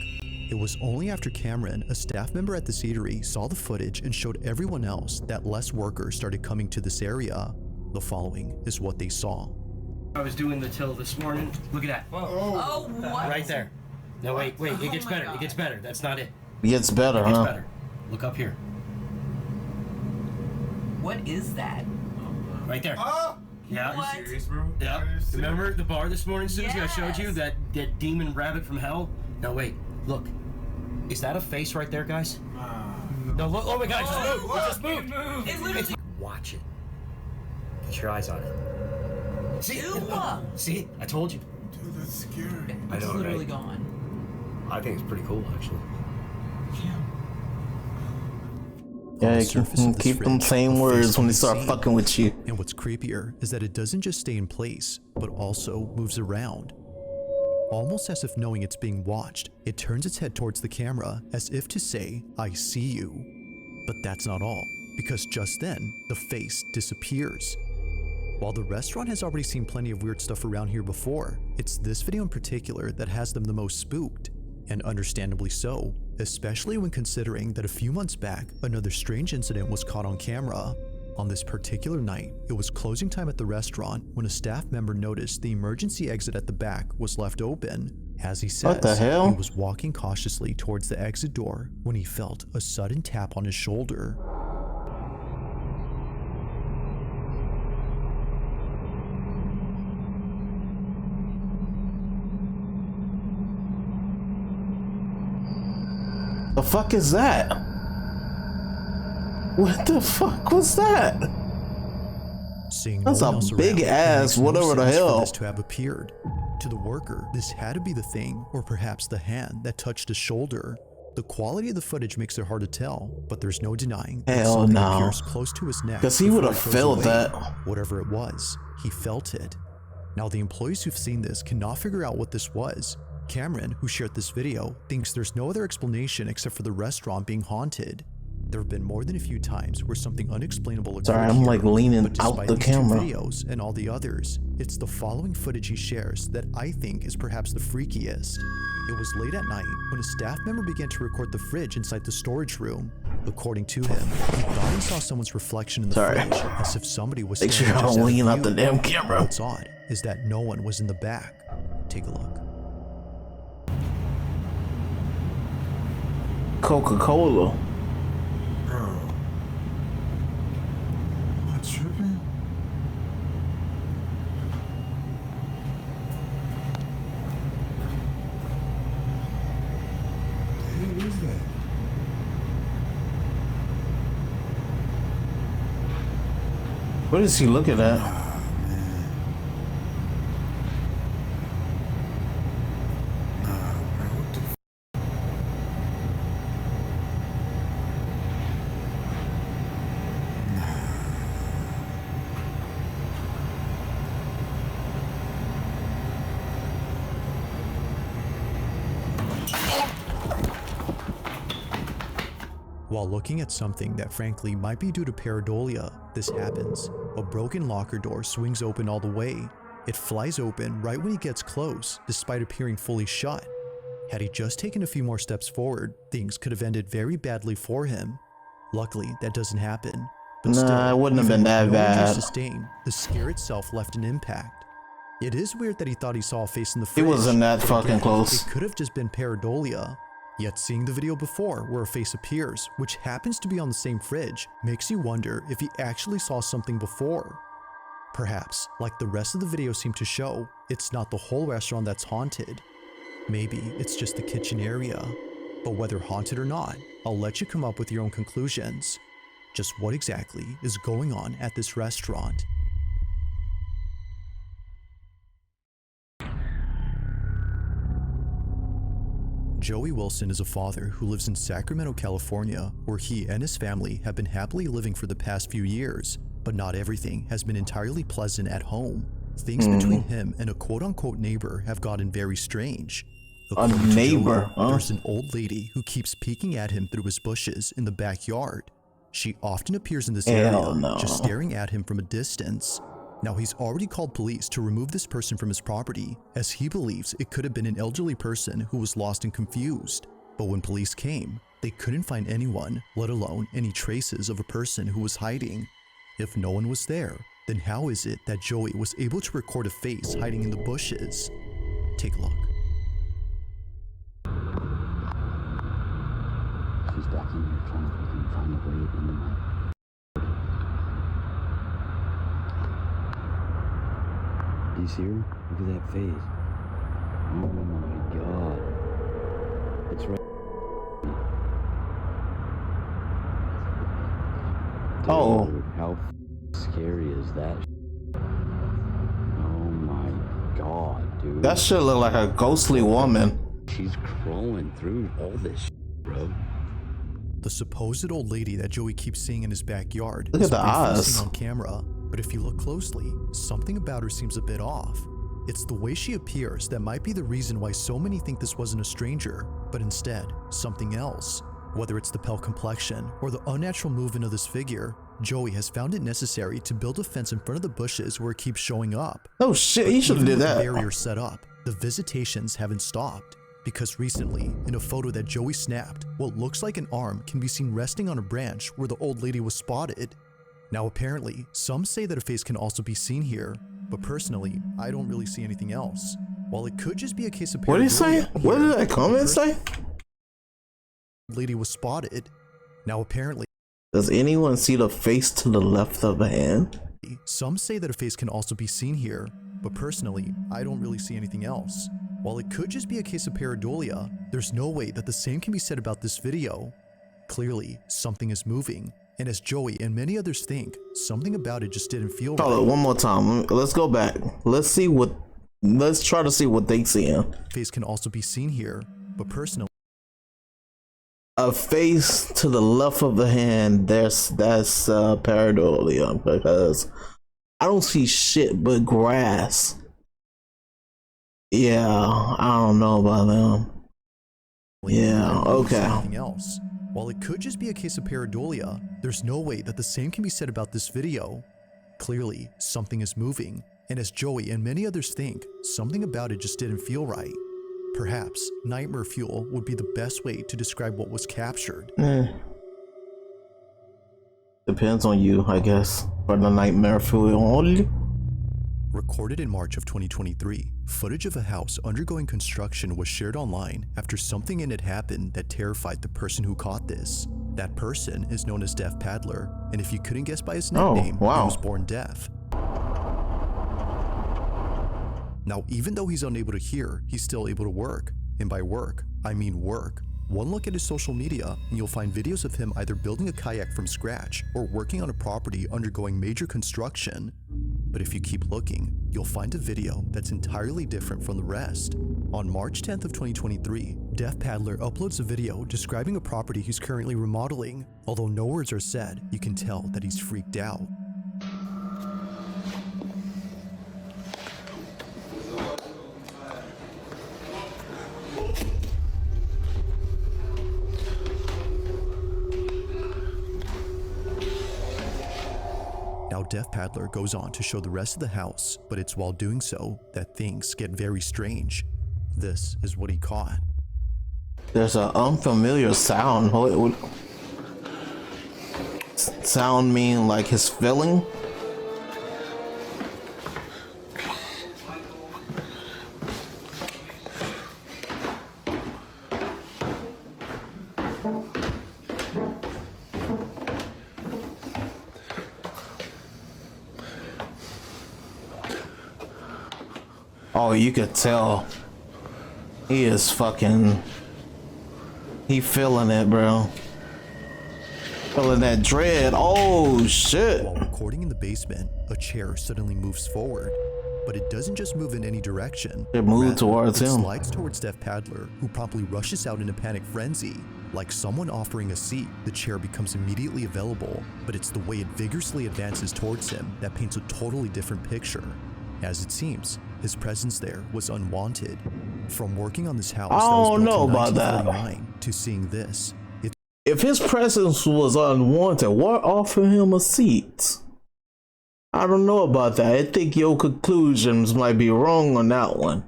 It was only after Cameron, a staff member at the eatery, saw the footage and showed everyone else that less workers started coming to this area. The following is what they saw. I was doing the till this morning. Look at that. Whoa. Oh, what? Right there. No, wait. It gets better. It gets better. That's not it. It gets better, It gets huh? better. Look up here. What is that? Right there. Yeah. What? Are you serious, bro? Yeah. Remember the bar this morning, Susie? I showed you that demon rabbit from hell? No, wait. Look. Is that a face right there, guys? No, look. Oh my God! It just moved. It literally. Watch it. Get your eyes on it. See? See? I told you. Dude, that's scary. I know, It's literally right? gone. I think it's pretty cool, actually. Yeah, keep them same words when they start fucking with you. And what's creepier is that it doesn't just stay in place, but also moves around. Almost as if knowing it's being watched, it turns its head towards the camera as if to say, "I see you." But that's not all, because just then, the face disappears. While the restaurant has already seen plenty of weird stuff around here before, it's this video in particular that has them the most spooked. And understandably so, especially when considering that a few months back, another strange incident was caught on camera. On this particular night, it was closing time at the restaurant when a staff member noticed the emergency exit at the back was left open. As he says, What the hell? he was walking cautiously towards the exit door when he felt a sudden tap on his shoulder. The fuck is that? What the fuck was that? Seeing That's no a one else big around, it ass makes no whatever the sense for hell. this to have appeared. To the worker, this had to be the thing, or perhaps the hand that touched his shoulder. The quality of the footage makes it hard to tell, but there's no denying that Hell something no. appears close to his neck. Because he before would have it goes felt away. that. Whatever it was, he felt it. Now the employees who've seen this cannot figure out what this was. Cameron, who shared this video, thinks there's no other explanation except for the restaurant being haunted. There have been more than a few times where something unexplainable occurred. Sorry, I'm like leaning but out despite the these camera. two videos and all the others, it's the following footage he shares that I think is perhaps the freakiest. It was late at night when a staff member began to record the fridge inside the storage room. According to him, he thought he saw someone's reflection in the fridge, as if somebody was Make standing sure I just don't out of lean out the view. damn camera. What's odd is that no one was in the back. Take a look. Coca-Cola. Bro. Am I tripping? What is that? What is he looking at? While looking at something that frankly might be due to pareidolia, this happens. A broken locker door swings open all the way. It flies open right when he gets close, despite appearing fully shut. Had he just taken a few more steps forward, things could have ended very badly for him. Luckily, that doesn't happen. But Nah, still, it wouldn't have been that no injury bad. sustained, the scare itself left an impact. It is weird that he thought he saw a face in the He fridge. wasn't that but fucking again, close. It could have just been pareidolia. Yet seeing the video before where a face appears, which happens to be on the same fridge, makes you wonder if he actually saw something before. Perhaps, like the rest of the video seemed to show, it's not the whole restaurant that's haunted. Maybe it's just the kitchen area. But whether haunted or not, I'll let you come up with your own conclusions. Just what exactly is going on at this restaurant? Joey Wilson is a father who lives in Sacramento, California, where he and his family have been happily living for the past few years, but not everything has been entirely pleasant at home. Things between him and a quote-unquote neighbor have gotten very strange. According to neighbor, Joey, huh? there's an old lady who keeps peeking at him through his bushes in the backyard. She often appears in this Hell area, no. just staring at him from a distance. Now, he's already called police to remove this person from his property, as he believes it could have been an elderly person who was lost and confused. But when police came, they couldn't find anyone, let alone any traces of a person who was hiding. If no one was there, then how is it that Joey was able to record a face hiding in the bushes? Take a look. She's back in here trying to find a way into my... Do you see her? Look at that face. Oh my god. It's right. Oh. Dude, how scary is that? Oh my god, dude. That shit look like a ghostly woman. She's crawling through all this bro. The supposed old lady that Joey keeps seeing in his backyard Look is at the briefly eyes. seen on camera, but if you look closely, something about her seems a bit off. It's the way she appears that might be the reason why so many think this wasn't a stranger, but instead, something else. Whether it's the pale complexion or the unnatural movement of this figure, Joey has found it necessary to build a fence in front of the bushes where it keeps showing up. Oh shit, he should have Even did with the that. barrier set up, the visitations haven't stopped. Because recently, in a photo that Joey snapped, what looks like an arm can be seen resting on a branch where the old lady was spotted. Now apparently, some say that a face can also be seen here, but personally, I don't really see anything else. While it could just be a case of What did he say? pareidolia What here, did that comment say? the lady was spotted. Now apparently, Does anyone see the face to the left of the hand? some say that a face can also be seen here, but personally, I don't really see anything else. While it could just be a case of pareidolia, there's no way that the same can be said about this video. Clearly, something is moving, and as Joey and many others think, something about it just didn't feel right. One more time. Let's go back. Let's try to see what they see. Face can also be seen here, but personally, a face to the left of the hand, that's pareidolia, because I don't see shit but grass. Yeah, I don't know about them. Yeah, okay. Something else. While it could just be a case of pareidolia, there's no way that the same can be said about this video. Clearly, something is moving, and as Joey and many others think, something about it just didn't feel right. Perhaps nightmare fuel would be the best way to describe what was captured. Depends on you, I guess, for the nightmare fuel only. Recorded in March of 2023, footage of a house undergoing construction was shared online after something in it happened that terrified the person who caught this. That person is known as Deaf Paddler, and if you couldn't guess by his nickname, he was born deaf. Now, even though he's unable to hear, he's still able to work. And by work, I mean work. One look at his social media, and you'll find videos of him either building a kayak from scratch or working on a property undergoing major construction. But if you keep looking, you'll find a video that's entirely different from the rest. On March 10th of 2023, Deaf Paddler uploads a video describing a property he's currently remodeling. Although no words are said, you can tell that he's freaked out. Now Deaf Paddler goes on to show the rest of the house, but it's while doing so that things get very strange. This is what he caught. There's an unfamiliar sound. What would sound mean? Like his feeling? Oh, you could tell he is fucking, he feeling it, bro. Feeling that dread. Oh shit. While recording in the basement, a chair suddenly moves forward, but it doesn't just move in any direction. It moves towards him. It slides towards Deaf Paddler, who promptly rushes out in a panic frenzy. Like someone offering a seat, the chair becomes immediately available, but it's the way it vigorously advances towards him that paints a totally different picture. As it seems, his presence there was unwanted. From working on this house I don't know about that. To seeing this, if his presence was unwanted, what offer him a seat? I don't know about that. I think your conclusions might be wrong on that one.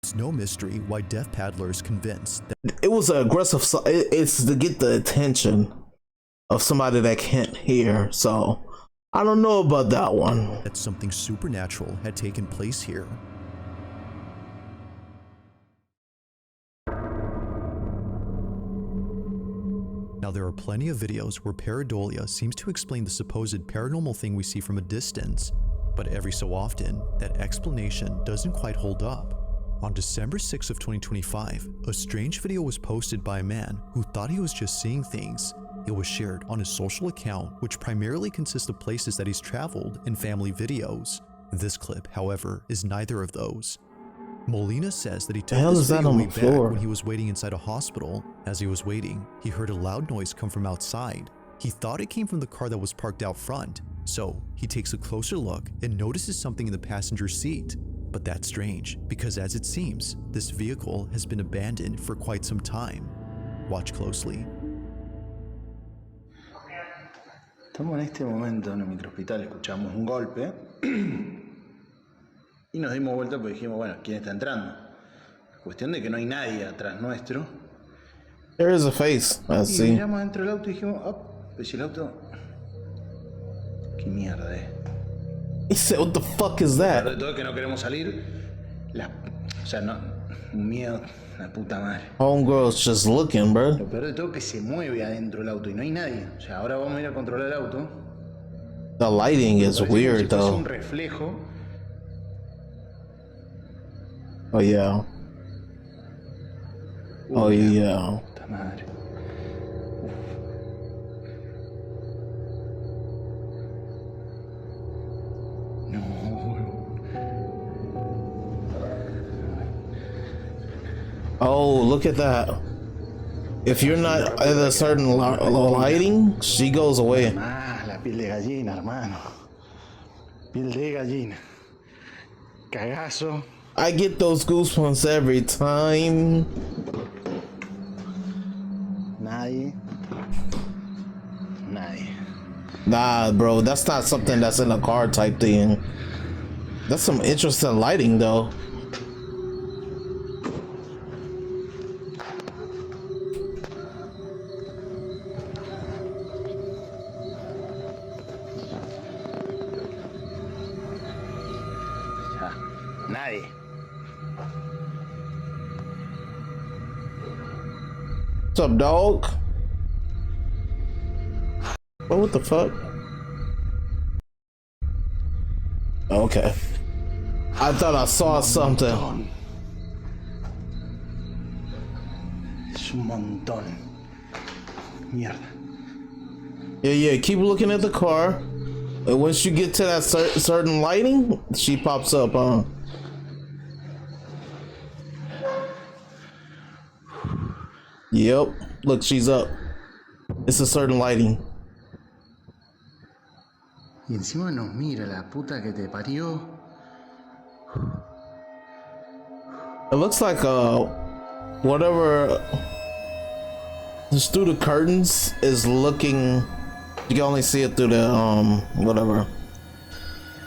It's no mystery why Deaf Paddler is convinced that it was an aggressive. It's to get the attention of somebody that can't hear. So I don't know about that one. That something supernatural had taken place here. Now, there are plenty of videos where pareidolia seems to explain the supposed paranormal thing we see from a distance, but every so often, that explanation doesn't quite hold up. On December 6th of 2025, a strange video was posted by a man who thought he was just seeing things. It was shared on his social account, which primarily consists of places that he's traveled and family videos. This clip, however, is neither of those. Molina says that he took this video way back when he was waiting inside a hospital. As he was waiting, he heard a loud noise come from outside. He thought it came from the car that was parked out front, so he takes a closer look and notices something in the passenger seat. But that's strange, because as it seems, this vehicle has been abandoned for quite some time. Watch closely. Estamos en este momento en el microhospital, escuchamos un golpe y nos dimos vuelta porque dijimos, bueno, ¿quién está entrando? Cuestión de que no hay nadie atrás nuestro. There is a face, I see. Y miramos dentro del auto y dijimos, oh, pues si el auto... ¿Qué mierda es? He said, what the fuck is that? De todo que no queremos salir, o sea, no, un miedo, la puta madre. Homegirl's just looking, bro. Lo peor de todo es que se mueve adentro del auto y no hay nadie. O sea, ahora vamos a ir a controlar el auto. The lighting is weird, though. Es though. un reflejo. Oh yeah. Oh yeah. Puta madre. Oh, look at that. If you're not at a certain lighting, she goes away. La piel de gallina, hermano. Piel de gallina. Cagazo. I get those goosebumps every time. Nadie. Nah, bro, that's not something that's in a car type thing. That's some interesting lighting, though. Nadie. What's up, dog? Oh, what the fuck? Okay. I thought I saw something. Es un montón. Mierda. Yeah, keep looking at the car. And once you get to that certain lighting, she pops up, huh? Yep. Look, she's up. It's a certain lighting. Y encima nos mira la puta que te parió. It looks like whatever just through the curtains is looking. You can only see it through the whatever.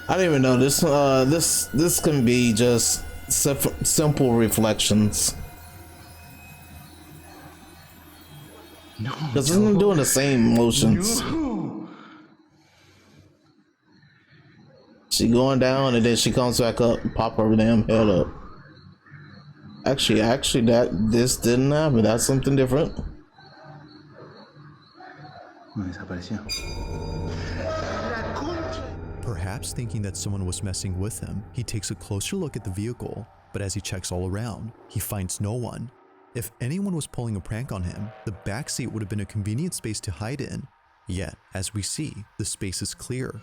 I don't even know. This can be just simple reflections. No, because it's doing the same motions. No. She going down and then she comes back up, pop her damn head up. Actually, this didn't happen. That's something different. Perhaps thinking that someone was messing with him, he takes a closer look at the vehicle, but as he checks all around, he finds no one. If anyone was pulling a prank on him, the backseat would have been a convenient space to hide in. Yet, as we see, the space is clear.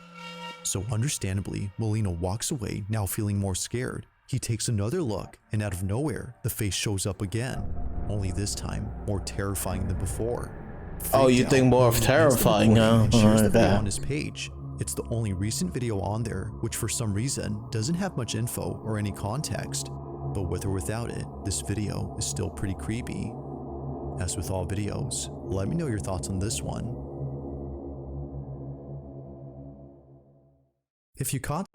So understandably, Molina walks away, now feeling more scared. He takes another look, and out of nowhere, the face shows up again. Only this time, more terrifying than before. Oh, you think more of terrifying, huh? He shares the video on his page. It's the only recent video on there, which for some reason doesn't have much info or any context. But with or without it, this video is still pretty creepy. As with all videos, let me know your thoughts on this one. If you caught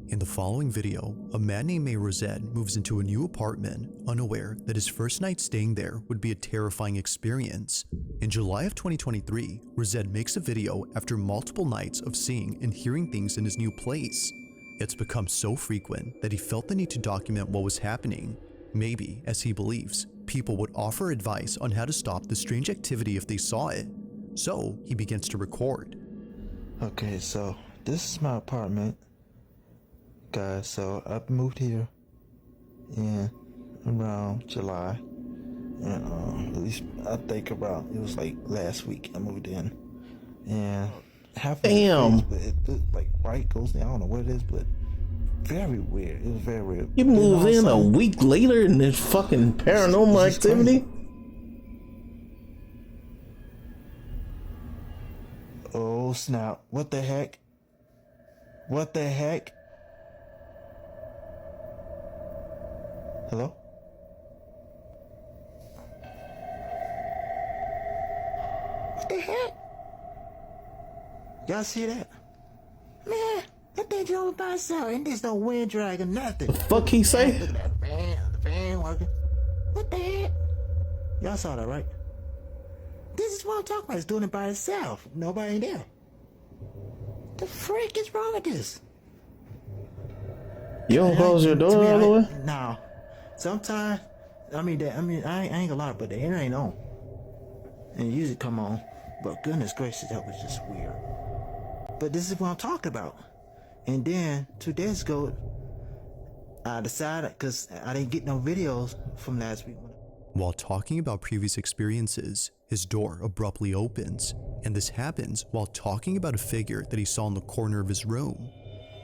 in the following video, a man named May Rosette moves into a new apartment, unaware that his first night staying there would be a terrifying experience. In July of 2023, Rosette makes a video after multiple nights of seeing and hearing things in his new place. It's become so frequent that he felt the need to document what was happening. Maybe, as he believes, people would offer advice on how to stop the strange activity if they saw it. So he begins to record. Okay, so this is my apartment, guys. So I moved here in around July, and at least I think about it was like last week I moved in, and half damn, but it like right goes down. I don't know what it is, but very weird. It was very weird. You moved in a week later and there's fucking paranormal activity. Crazy. Oh snap, what the heck? What the heck? Hello? What the heck? Y'all see that? Man, that thing drove by itself and there's no wind drag or nothing. The fuck he say? Look at that the fan working. What the heck? Y'all saw that, right? This is what I'm talking about. It's doing it by itself. Nobody in there. The freak is wrong with this? You don't close your door all the way? No. Sometimes, I ain't gonna lie, but the air ain't on. And it usually come on. But goodness gracious, that was just weird. But this is what I'm talking about. And then 2 days ago, I decided, because I didn't get no videos from last week. While talking about previous experiences, his door abruptly opens, and this happens while talking about a figure that he saw in the corner of his room.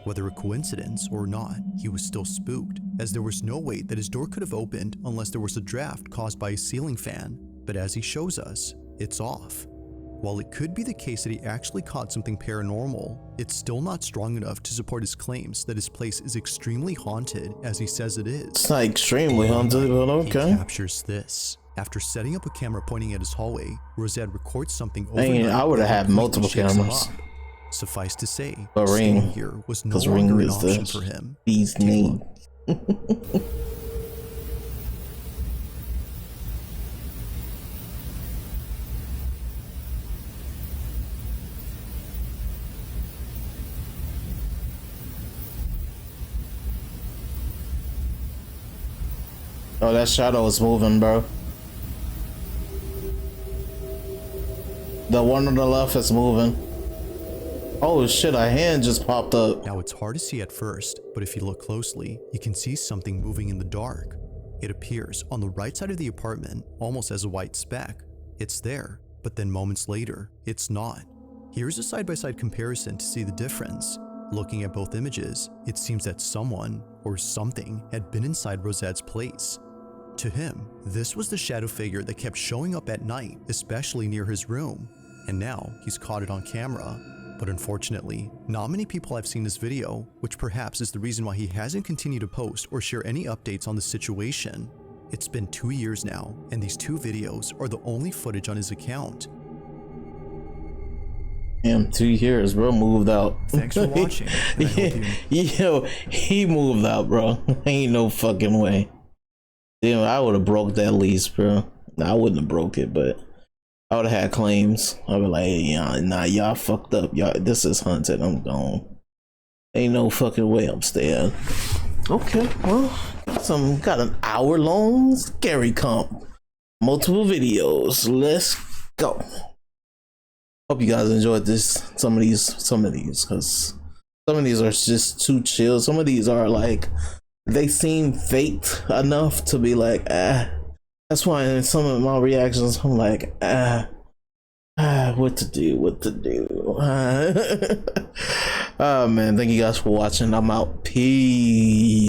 Whether a coincidence or not, he was still spooked, as there was no way that his door could have opened unless there was a draft caused by a ceiling fan, but as he shows us, it's off. While it could be the case that he actually caught something paranormal, it's still not strong enough to support his claims that his place is extremely haunted as he says it is. It's not extremely haunted, but okay. He captures this. After setting up a camera pointing at his hallway, Rosette records something Dang, I would have had multiple cameras. Suffice to say, but staying Ring, here was no because longer Ring an is option the for him. bee's name. Oh, that shadow is moving, bro. The one on the left is moving. Oh shit, a hand just popped up. Now it's hard to see at first, but if you look closely, you can see something moving in the dark. It appears on the right side of the apartment, almost as a white speck. It's there, but then moments later, it's not. Here's a side-by-side comparison to see the difference. Looking at both images, it seems that someone or something had been inside Rosette's place. To him, this was the shadow figure that kept showing up at night, especially near his room. And now he's caught it on camera. But unfortunately, not many people have seen this video, which perhaps is the reason why he hasn't continued to post or share any updates on the situation. It's been 2 years now, and these 2 videos are the only footage on his account. Damn, 2 years, bro moved out. Thanks for watching. Yo, he moved out, bro. Ain't no fucking way. Damn, I would have broke that lease, bro. Nah, I wouldn't have broke it, but I would have had claims. I'd be like, hey, yeah, nah, y'all fucked up. Y'all, this is haunted. I'm gone. Ain't no fucking way I'm staying. Okay, well, got an hour long scary comp. Multiple videos. Let's go. Hope you guys enjoyed this. Some of these, because some of these are just too chill. Some of these are like, they seem faked enough to be like, That's why in some of my reactions, I'm like, what to do. Oh man, thank you guys for watching. I'm out. Peace.